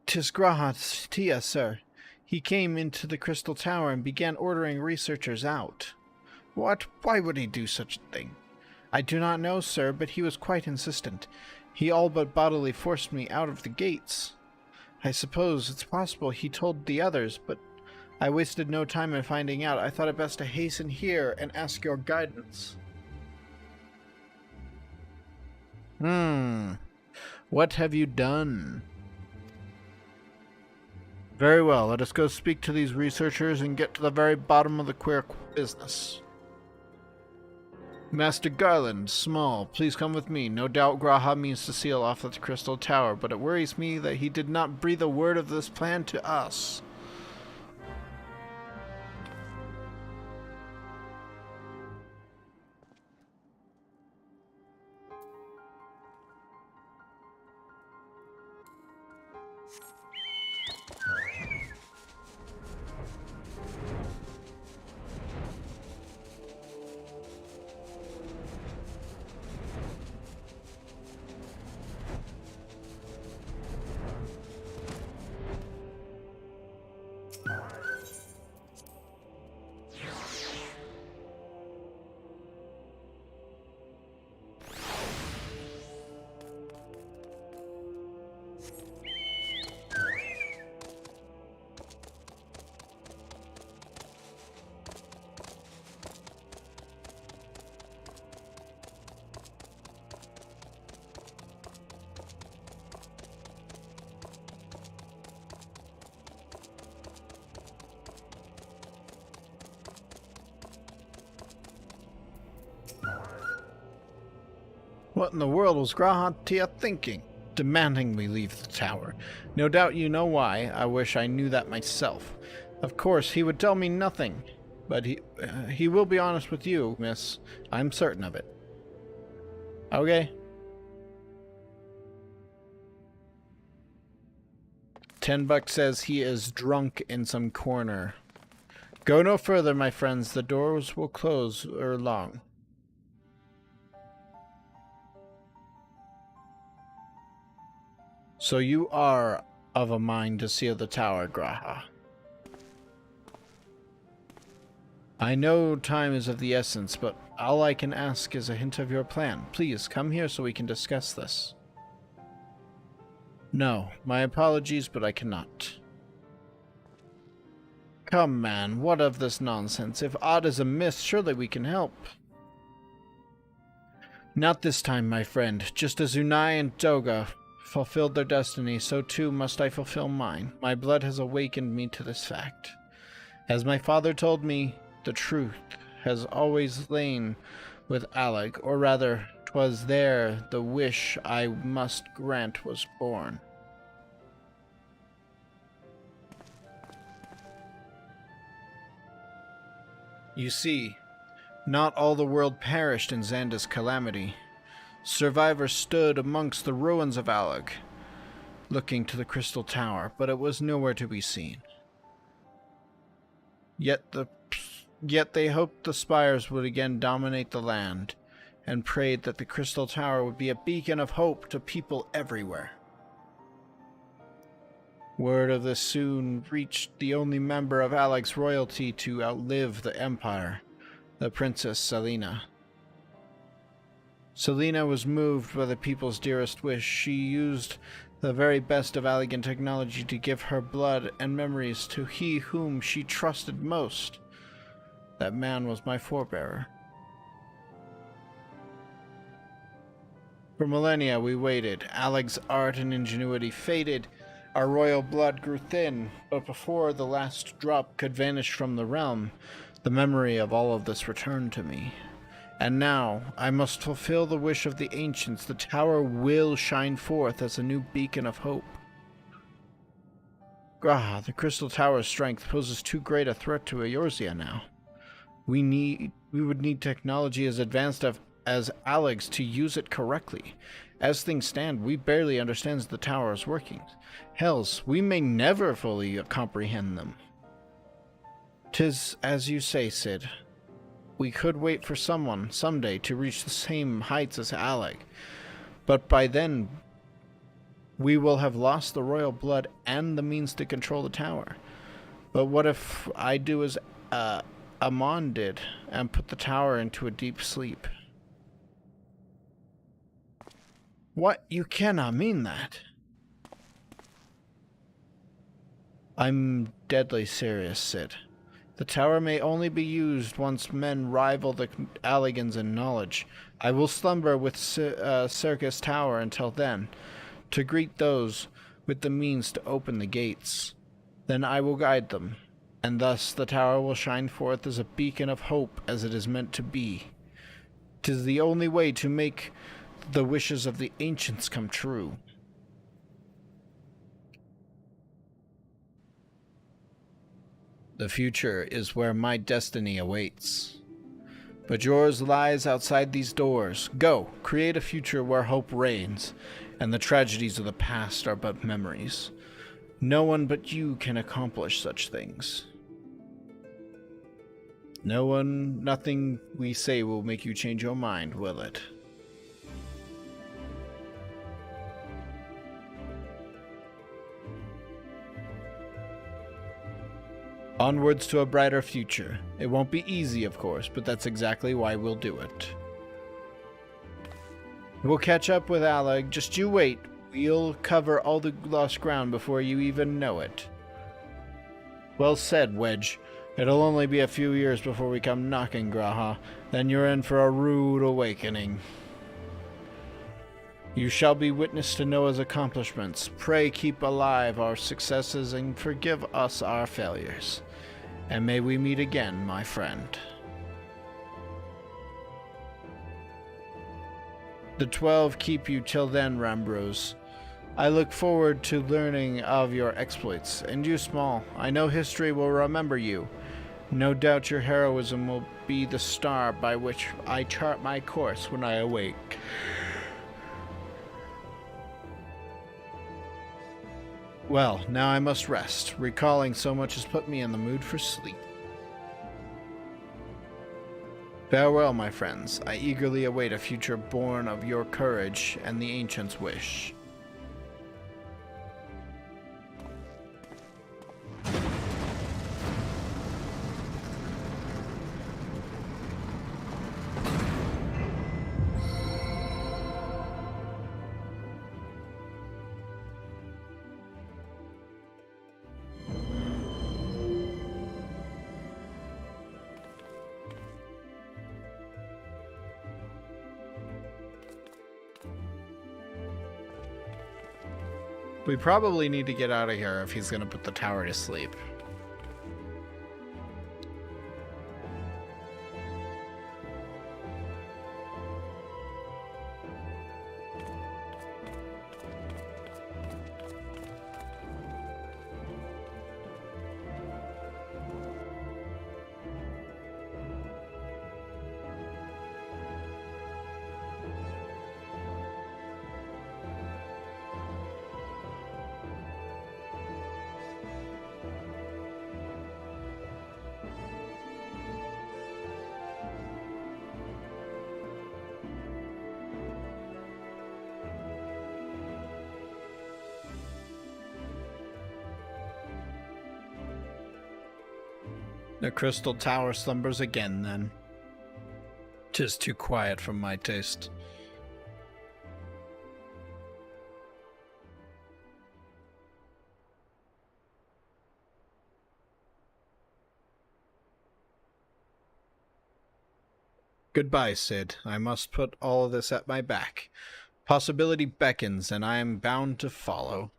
'Tis Graha Tia, sir. He came into the Crystal Tower and began ordering researchers out. What? Why would he do such a thing? I do not know, sir, but he was quite insistent. He all but bodily forced me out of the gates. I suppose it's possible he told the others, but I wasted no time in finding out. I thought it best to hasten here and ask your guidance. What have you done? Very well, let us go speak to these researchers and get to the very bottom of the queer business. Master Garland, Small, please come with me. No doubt Graha means to seal off the Crystal Tower, but it worries me that he did not breathe a word of this plan to us. What in the world was Grahatia thinking? Demanding we leave the tower. No doubt you know why. I wish I knew that myself. Of course, he would tell me nothing. But he will be honest with you, miss. I'm certain of it. Okay. 10 Bucks says he is drunk in some corner. Go no further, my friends. The doors will close ere long. So you are of a mind to seal the tower, Graha. I know time is of the essence, but all I can ask is a hint of your plan. Please, come here so we can discuss this. No, my apologies, but I cannot. Come, man, what of this nonsense? If aught is amiss, surely we can help. Not this time, my friend. Just as Unai and Doga fulfilled their destiny, so too must I fulfill mine. My blood has awakened me to this fact. As my father told me, the truth has always lain with Alec, or rather, 'twas there the wish I must grant was born. You see, not all the world perished in Xanda's calamity. Survivors stood amongst the ruins of Alec, looking to the Crystal Tower, but it was nowhere to be seen. Yet they hoped the spires would again dominate the land, and prayed that the Crystal Tower would be a beacon of hope to people everywhere. Word of this soon reached the only member of Alec's royalty to outlive the Empire, the Princess Selena. Selena was moved by the people's dearest wish. She used the very best of Allegan technology to give her blood and memories to he whom she trusted most. That man was my forebearer. For millennia we waited. Alec's art and ingenuity faded. Our royal blood grew thin, but before the last drop could vanish from the realm, the memory of all of this returned to me. And now, I must fulfill the wish of the ancients. The tower will shine forth as a new beacon of hope. Graha, the Crystal Tower's strength poses too great a threat to Eorzea now. We would need technology as advanced as Alec's to use it correctly. As things stand, we barely understand the tower's workings. Hells, we may never fully comprehend them. 'Tis as you say, Cid. We could wait for someone, someday, to reach the same heights as Alec. But by then, we will have lost the royal blood and the means to control the tower. But what if I do as Amon did, and put the tower into a deep sleep? What? You cannot mean that. I'm deadly serious, Cid. The tower may only be used once men rival the Allegans in knowledge. I will slumber with Circus Tower until then, to greet those with the means to open the gates. Then I will guide them, and thus the tower will shine forth as a beacon of hope as it is meant to be. 'Tis the only way to make the wishes of the ancients come true. The future is where my destiny awaits. But yours lies outside these doors. Go, create a future where hope reigns, and the tragedies of the past are but memories. No one but you can accomplish such things. Nothing we say will make you change your mind, will it? Onwards to a brighter future. It won't be easy, of course, but that's exactly why we'll do it. We'll catch up with Alec. Just you wait. We'll cover all the lost ground before you even know it. Well said, Wedge. It'll only be a few years before we come knocking, Graha. Then you're in for a rude awakening. You shall be witness to Noah's accomplishments. Pray keep alive our successes and forgive us our failures. And may we meet again, my friend. The 12 keep you till then, Rambros. I look forward to learning of your exploits. And you, Small, I know history will remember you. No doubt your heroism will be the star by which I chart my course when I awake. Well, now I must rest. Recalling so much has put me in the mood for sleep. Farewell, my friends. I eagerly await a future born of your courage and the ancients' wish. We probably need to get out of here if he's going to put the tower to sleep. The crystal tower slumbers again, then. 'Tis too quiet for my taste. Goodbye, Sid. I must put all of this at my back. Possibility beckons, and I am bound to follow.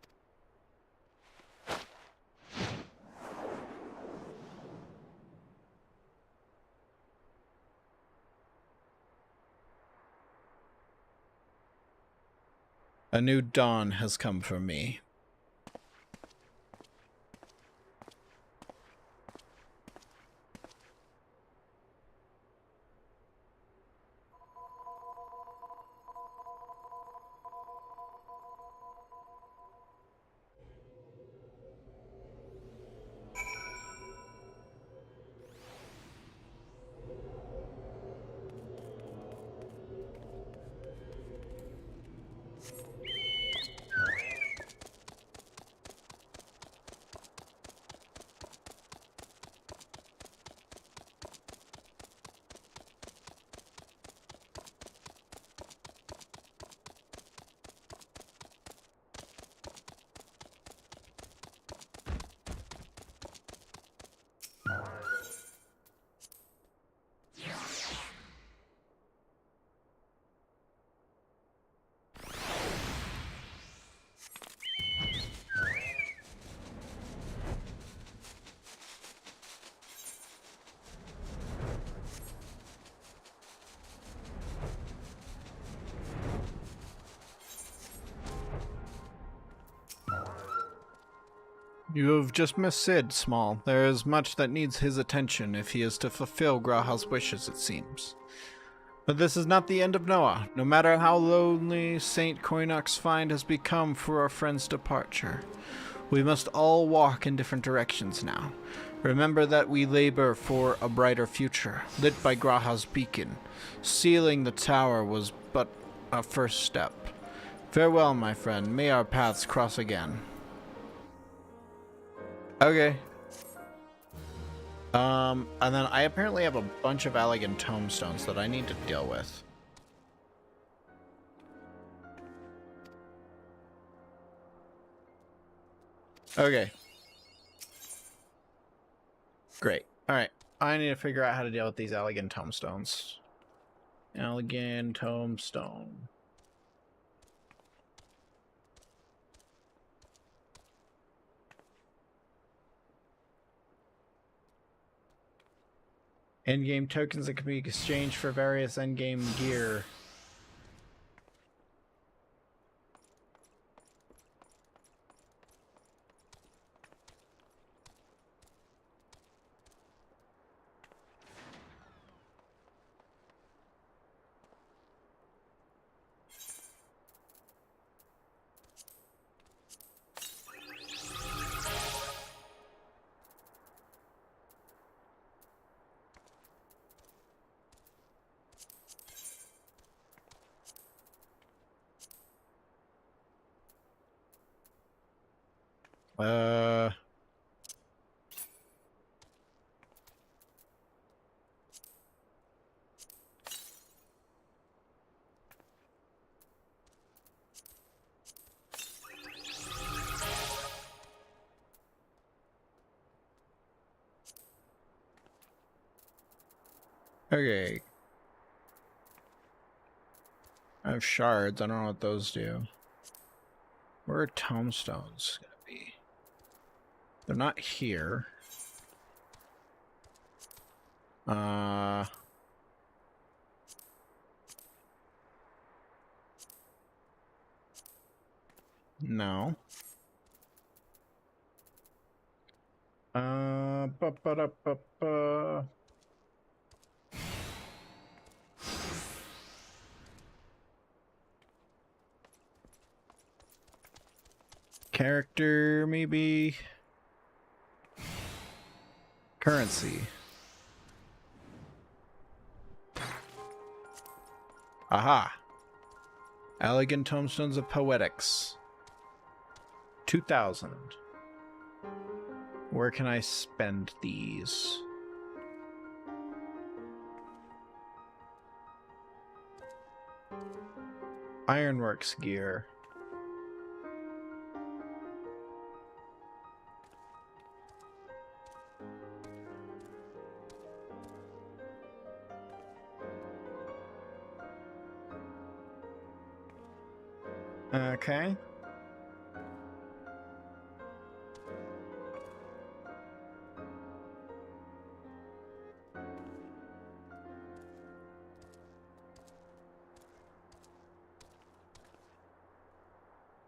A new dawn has come for me. You have just missed Sid, Small. There is much that needs his attention if he is to fulfill Graha's wishes, it seems. But this is not the end of Noah. No matter how lonely Saint Koinox Find has become for our friend's departure, we must all walk in different directions now. Remember that we labor for a brighter future, lit by Graha's beacon. Sealing the tower was but a first step. Farewell, my friend. May our paths cross again. Okay. And then I apparently have a bunch of elegant tombstones that I need to deal with. Okay. Great. Alright. I need to figure out how to deal with these elegant tombstones. Elegant tombstone. Endgame tokens that can be exchanged for various endgame gear. Uh... Okay. I have shards. I don't know what those do. Where are tombstones gonna be? They're not here. No. Ba-ba-da-ba-ba. Character, maybe. Currency. Aha. Elegant Tombstones of Poetics. 2,000. Where can I spend these? Ironworks gear. Okay.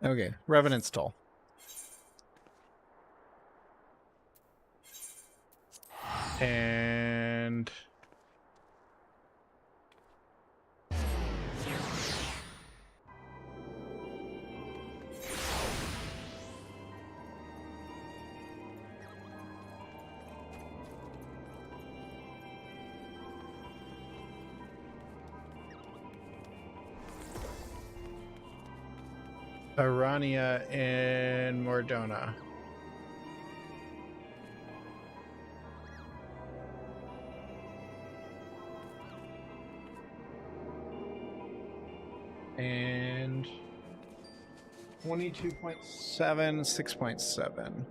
Okay, Revenant's Toll. And... Arania and Mordona. And 22.7, 6.7.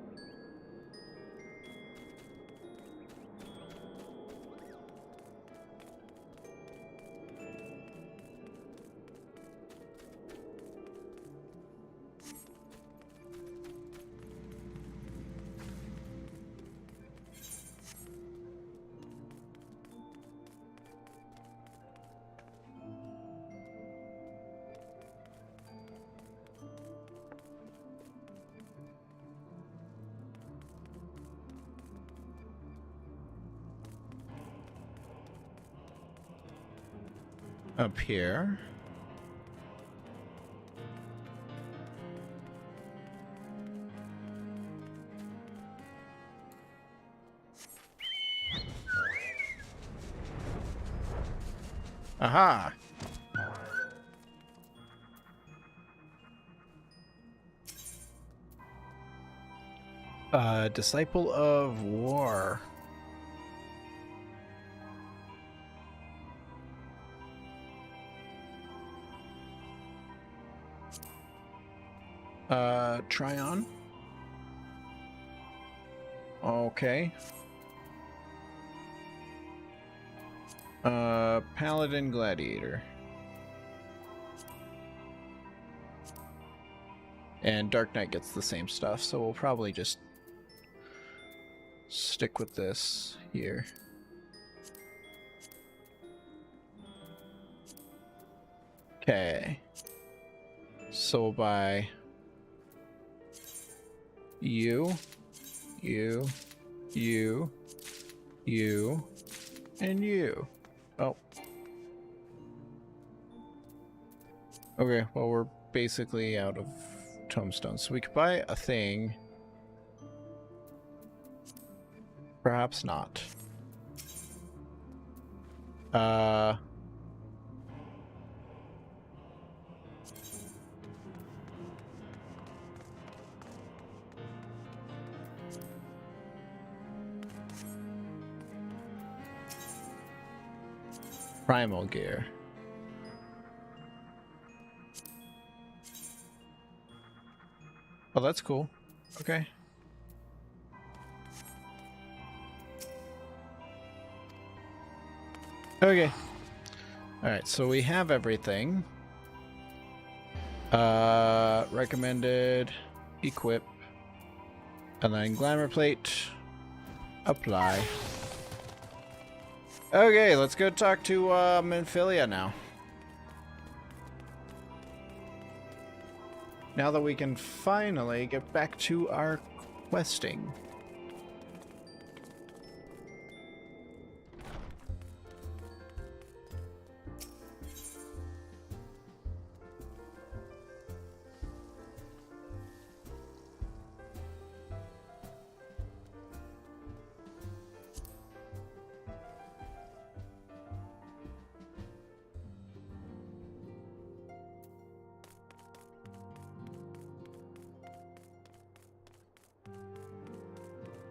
Up here. Aha! Disciple of War. Tryon. Okay. Paladin Gladiator. And Dark Knight gets the same stuff, so we'll probably just stick with this here. Okay. So we'll buy you, you, and you. Oh. Okay, well, we're basically out of tombstones, so we could buy a thing. Perhaps not. Primal gear. Oh, that's cool. Okay. Okay. Alright, so we have everything. Recommended, equip, and then glamour plate, apply. Okay, let's go talk to Menphilia now. Now that we can finally get back to our questing.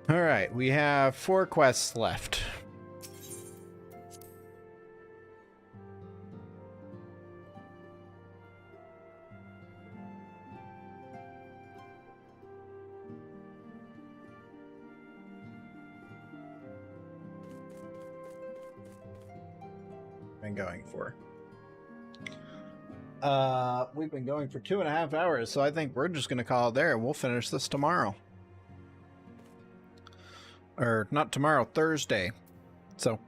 Alright, we have 4 quests left. Been going for. We've been going for 2.5 hours, so I think we're just gonna call it there and we'll finish this tomorrow. Or not tomorrow, Thursday. So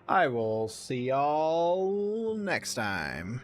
I will see y'all next time.